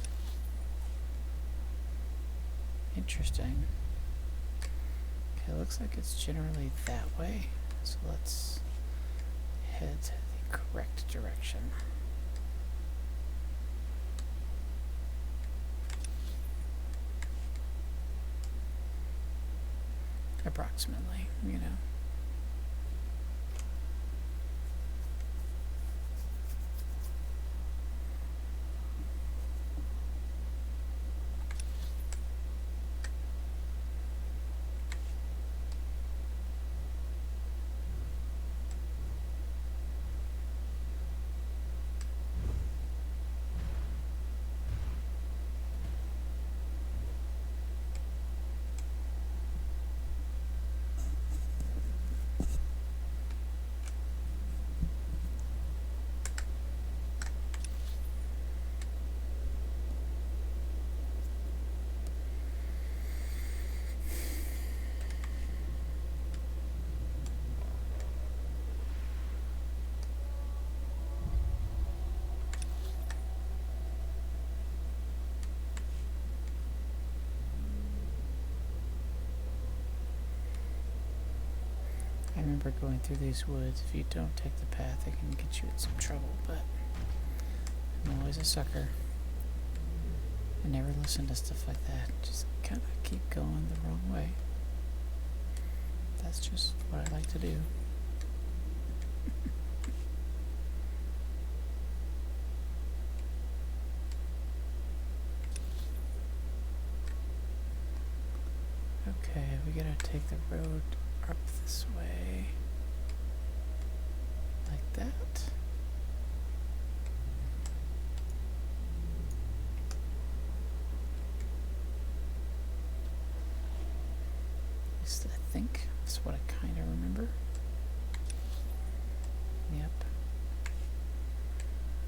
interesting. Okay, looks like it's generally that way, so let's head to the correct direction. Approximately, you know. I remember going through these woods. If you don't take the path, it can get you in some trouble, but I'm always a sucker. I never listen to stuff like that. Just kind of keep going the wrong way. That's just what I like to do. Okay, we gotta take the road up this way. Like that. At least I think that's what I kind of remember. Yep.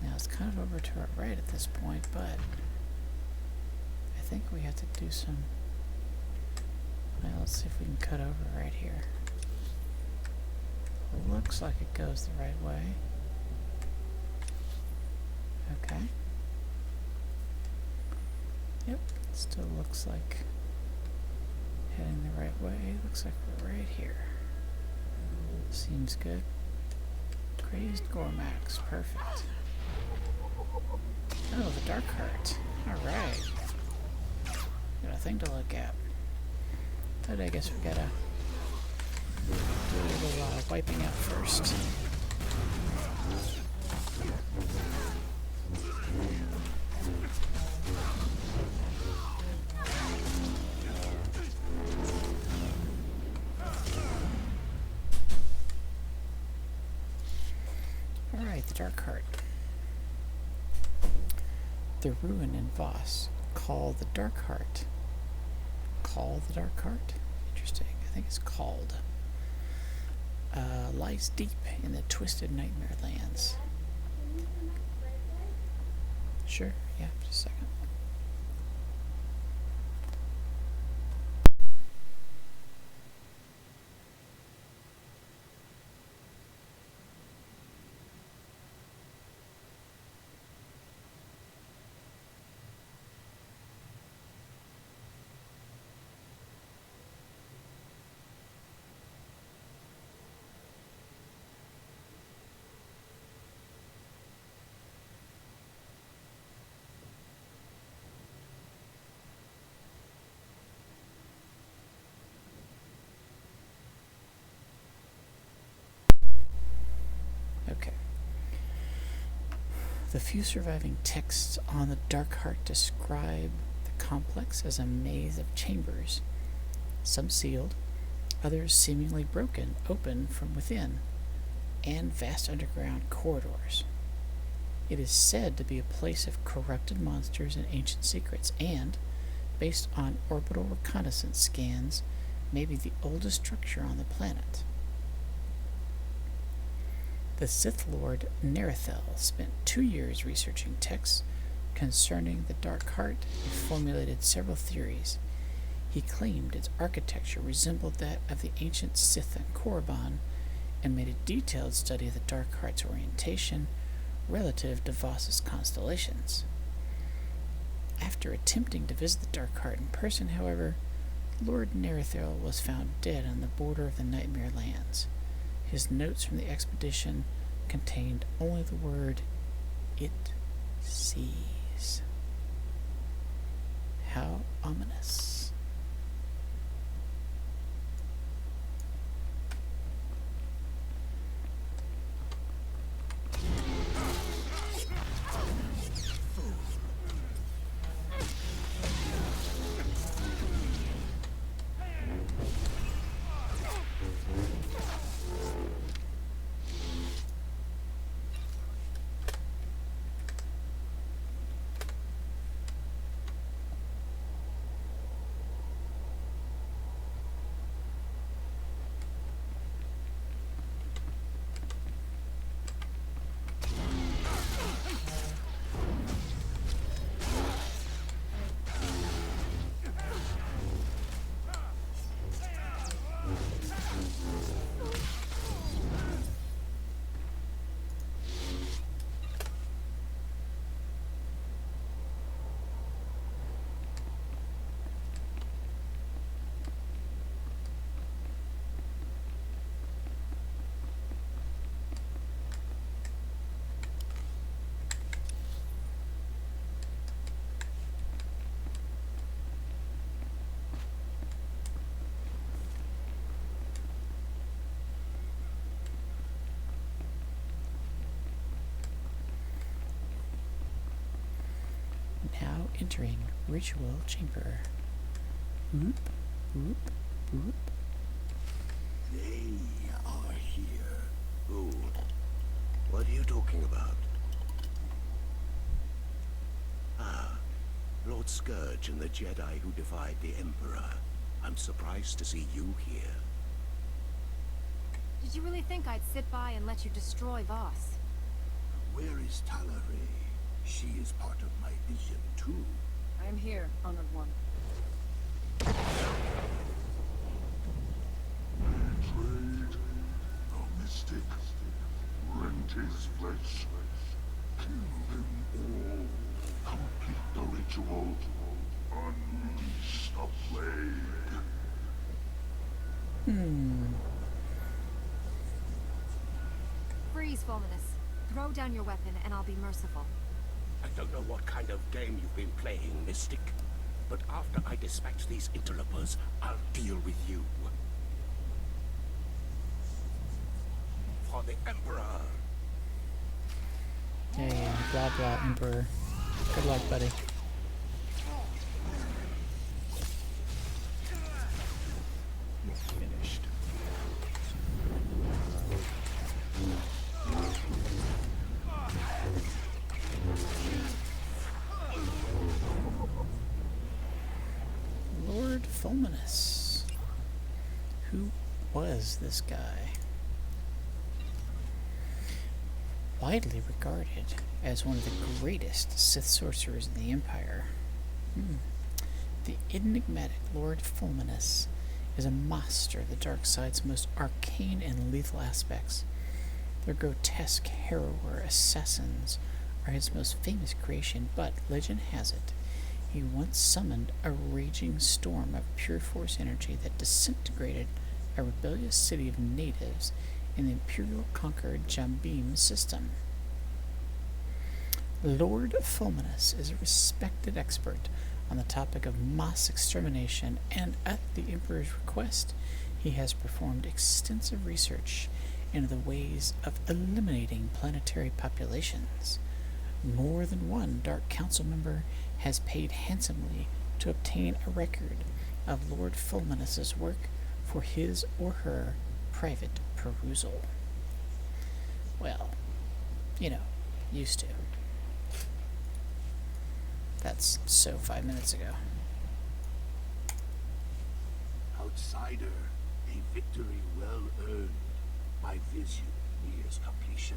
Now it's kind of over to our right at this point, but I think we have to do some. Well, let's see if we can cut over right here. Looks like it goes the right way. Okay. Yep, still looks like heading the right way. Looks like we're right here. Seems good. Crazed Gormax, perfect. Oh, the Dark Heart. Alright. Got a thing to look at. But I guess we gotta do a little wiping out first. Alright, the Dark Heart. The ruin in Voss, called the Dark Heart. Called the Dark Heart? Interesting. I think it's called. Lies deep in the twisted nightmare lands. Sure, yeah, just a second. Okay. The few surviving texts on the Dark Heart describe the complex as a maze of chambers, some sealed, others seemingly broken open from within, and vast underground corridors. It is said to be a place of corrupted monsters and ancient secrets, and, based on orbital reconnaissance scans, may be the oldest structure on the planet. The Sith Lord Nerethel spent 2 years researching texts concerning the Dark Heart and formulated several theories. He claimed its architecture resembled that of the ancient Sith and Korriban, and made a detailed study of the Dark Heart's orientation relative to Voss's constellations. After attempting to visit the Dark Heart in person, however, Lord Nerethel was found dead on the border of the Nightmare Lands. His notes from the expedition contained only the word, "It sees." How ominous. Now entering ritual chamber. Whoop, whoop, whoop. They are here. Who? What are you talking about? Ah, Lord Scourge and the Jedi who defied the Emperor. I'm surprised to see you here. Did you really think I'd sit by and let you destroy Voss? Where is Talare? She is part of my vision, too. I am here, Honored One. Betrayed the mystic, rent his flesh, kill them all, complete the ritual, unleash the plague. Freeze, Fulminus. Throw down your weapon and I'll be merciful. I don't know what kind of game you've been playing, Mystic, but after I dispatch these interlopers, I'll deal with you. For the Emperor! Yeah, blah blah, Emperor. Good luck, buddy. Finished. Lord Fulminus. Who was this guy? Widely regarded as one of the greatest Sith sorcerers in the Empire. The enigmatic Lord Fulminus is a master of the dark side's most arcane and lethal aspects. The grotesque harrower assassins are his most famous creation, but legend has it he once summoned a raging storm of pure force energy that disintegrated a rebellious city of natives in the Imperial-conquered Jambim system. Lord Fulminus is a respected expert on the topic of mass extermination, and at the Emperor's request, he has performed extensive research into the ways of eliminating planetary populations. More than one Dark Council member has paid handsomely to obtain a record of Lord Fulminus's work for his or her private perusal. Well, you know, used to. That's so 5 minutes ago. Outsider, a victory well earned. My vision nears completion.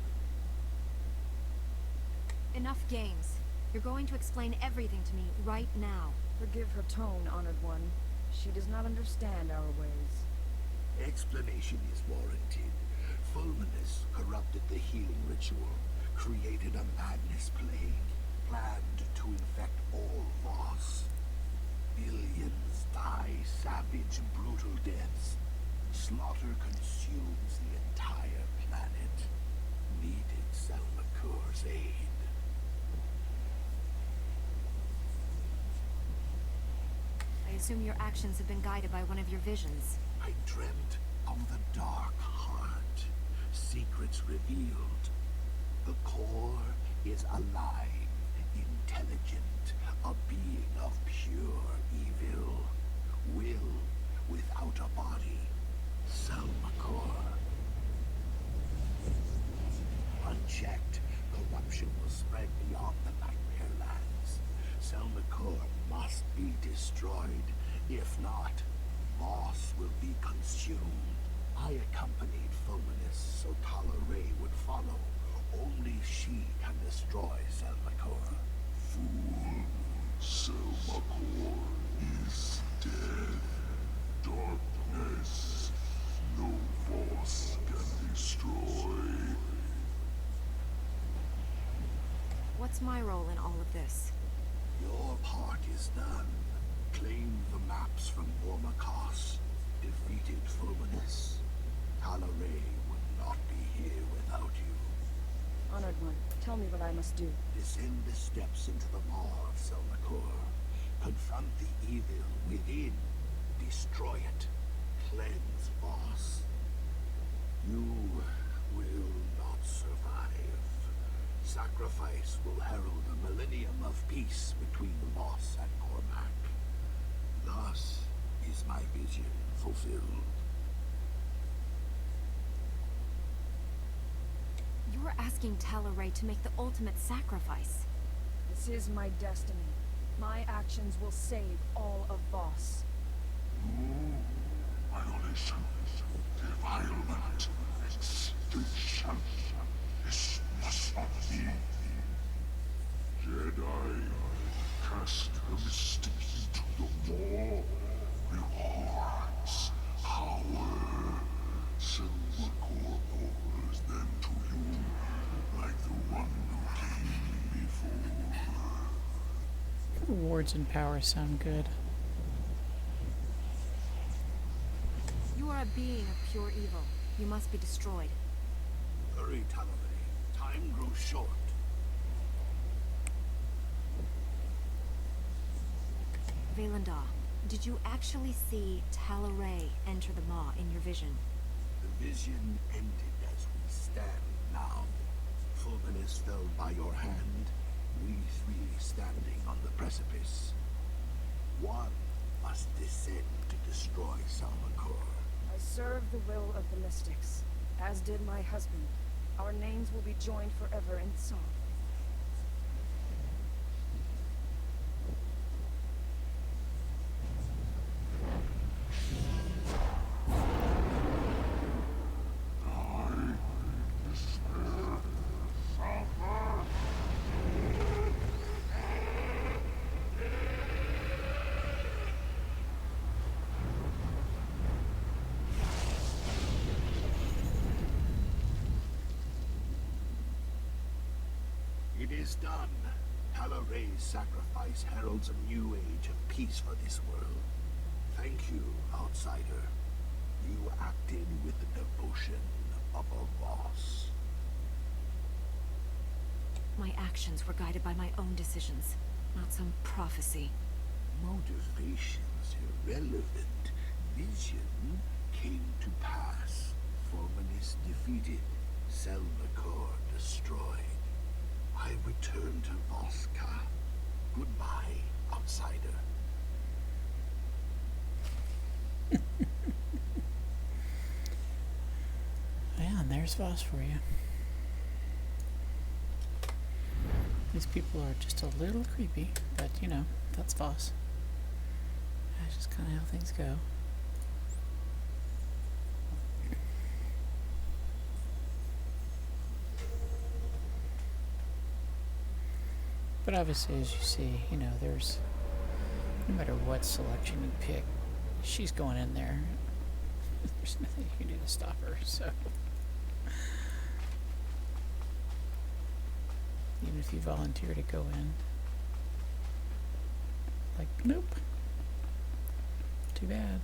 Enough games. You're going to explain everything to me right now. Forgive her tone, Honored One. She does not understand our ways. Explanation is warranted. Fulminus corrupted the healing ritual, created a madness plague, planned to infect all Voss. Billions die savage, brutal deaths. Slaughter consumes the entire planet. Needed Selmakur's aid. I assume your actions have been guided by one of your visions. I dreamt of the Dark Heart. Secrets revealed. The core is alive, intelligent, a being of pure evil. Will without a body. Selmakur. Unchecked, corruption will spread beyond the Nightmare Lands. Selmakur must be destroyed. If not, Voss will be consumed. I accompanied Fulminus so Talare would follow. Only she can destroy Selmakur. Fool, Selmakur is dead. Darkness, no Voss can destroy. What's my role in all of this? Your part is done. Claim the maps from Ormakos. Defeated Fulminus. Talare would not be here without you. Honored One, tell me what I must do. Descend the steps into the maw of Selmakur. Confront the evil within. Destroy it. Cleanse Voss. You will not survive. Sacrifice will herald a millennium of peace between Voss and Cormac. Thus is my vision fulfilled. You're asking Talaray to make the ultimate sacrifice. This is my destiny. My actions will save all of Voss. Violation, defilement, extinction. This must not be. Jedi, cast the mystic into the war. Rewards, power. SWTOR pours them to you, like the one who came before. Rewards and power sound good. You are a being of pure evil. You must be destroyed. Hurry, Talaray. Time grows short. Valandar, did you actually see Talaray enter the Maw in your vision? The vision ended as we stand now. Fulminus fell by your hand, we three standing on the precipice. One must descend to destroy SWTOR. I serve the will of the mystics, as did my husband. Our names will be joined forever in song. It is done. Talaray's sacrifice heralds a new age of peace for this world. Thank you, outsider. You acted with the devotion of a Voss. My actions were guided by my own decisions, not some prophecy. Motivations irrelevant. Vision came to pass. Fulminus defeated. SWTOR destroyed. I return to Voska. Goodbye, outsider. Yeah, and there's Voss for you. These people are just a little creepy, but you know, that's Voss. That's just kind of how things go. But obviously, as you see, you know, there's, no matter what selection you pick, she's going in there. There's nothing you can do to stop her, so. Even if you volunteer to go in. Like, nope. Too bad.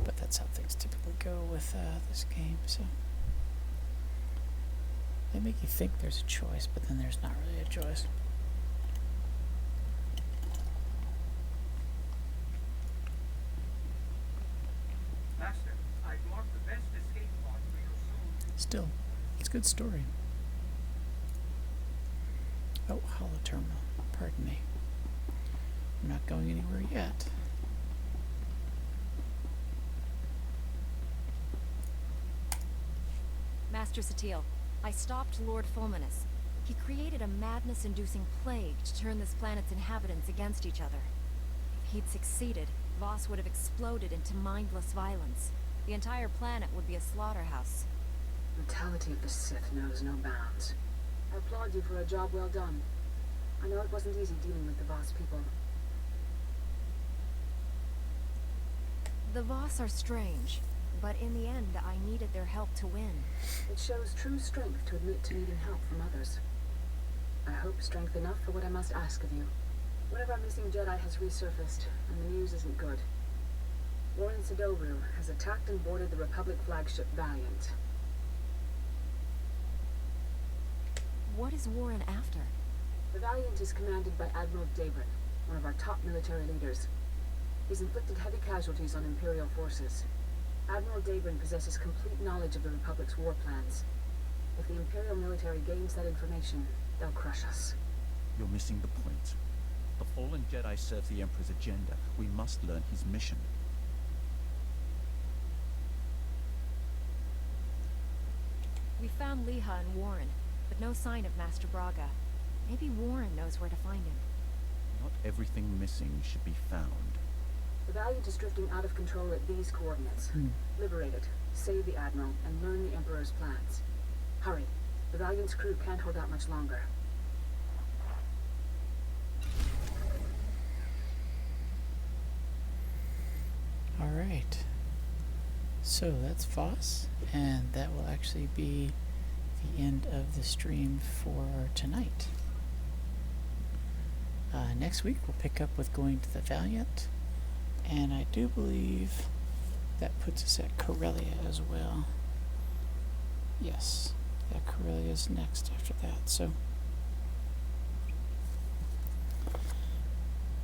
But that's how things typically go with this game, so. They make you think there's a choice, but then there's not really a choice. Master, I've marked the best escape pod for your soul. Still, it's a good story. Oh, holo terminal. Pardon me. I'm not going anywhere yet. Master Satil, I stopped Lord Fulminus. He created a madness-inducing plague to turn this planet's inhabitants against each other. If he'd succeeded, Voss would have exploded into mindless violence. The entire planet would be a slaughterhouse. Brutality of the Sith knows no bounds. I applaud you for a job well done. I know it wasn't easy dealing with the Voss people. The Voss are strange, but in the end, I needed their help to win. It shows true strength to admit to needing help from others. I hope strength enough for what I must ask of you. One of our missing Jedi has resurfaced, and the news isn't good. Warren Sidoru has attacked and boarded the Republic flagship Valiant. What is Warren after? The Valiant is commanded by Admiral Dabrin, one of our top military leaders. He's inflicted heavy casualties on Imperial forces. Admiral Dayburn possesses complete knowledge of the Republic's war plans. If the Imperial military gains that information, they'll crush us. You're missing the point. The fallen Jedi serve the Emperor's agenda. We must learn his mission. We found Leha and Warren, but no sign of Master Braga. Maybe Warren knows where to find him. Not everything missing should be found. The Valiant is drifting out of control at these coordinates. Liberate it, save the Admiral, and learn the Emperor's plans. Hurry. The Valiant's crew can't hold out much longer. Alright. So that's Voss, and that will actually be the end of the stream for tonight. Next week we'll pick up with going to the Valiant, and I do believe that puts us at Corellia as well. Yes, yeah, Corellia is next after that, so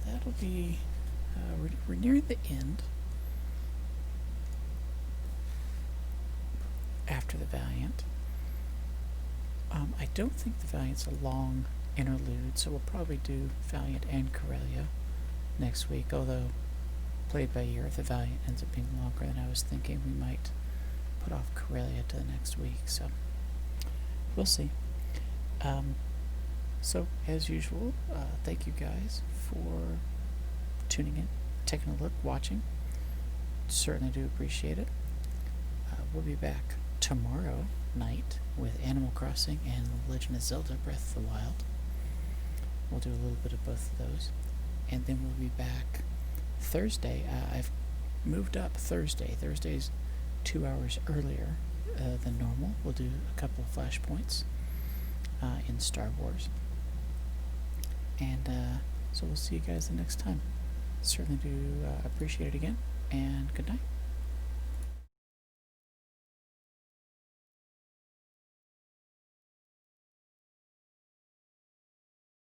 that'll be, we're nearing the end after the Valiant. I don't think the Valiant's a long interlude, so we'll probably do Valiant and Corellia next week, although played by ear, if the Valiant ends up being longer than I was thinking, we might put off Corellia to the next week, so we'll see. So as usual, thank you guys for tuning in, taking a look, watching. Certainly do appreciate it. We'll be back tomorrow night with Animal Crossing and The Legend of Zelda Breath of the Wild. We'll do a little bit of both of those. And then we'll be back Thursday. I've moved up Thursday. Thursday's 2 hours earlier than normal. We'll do a couple of flashpoints in Star Wars. And so we'll see you guys the next time. Certainly do appreciate it again, and good night.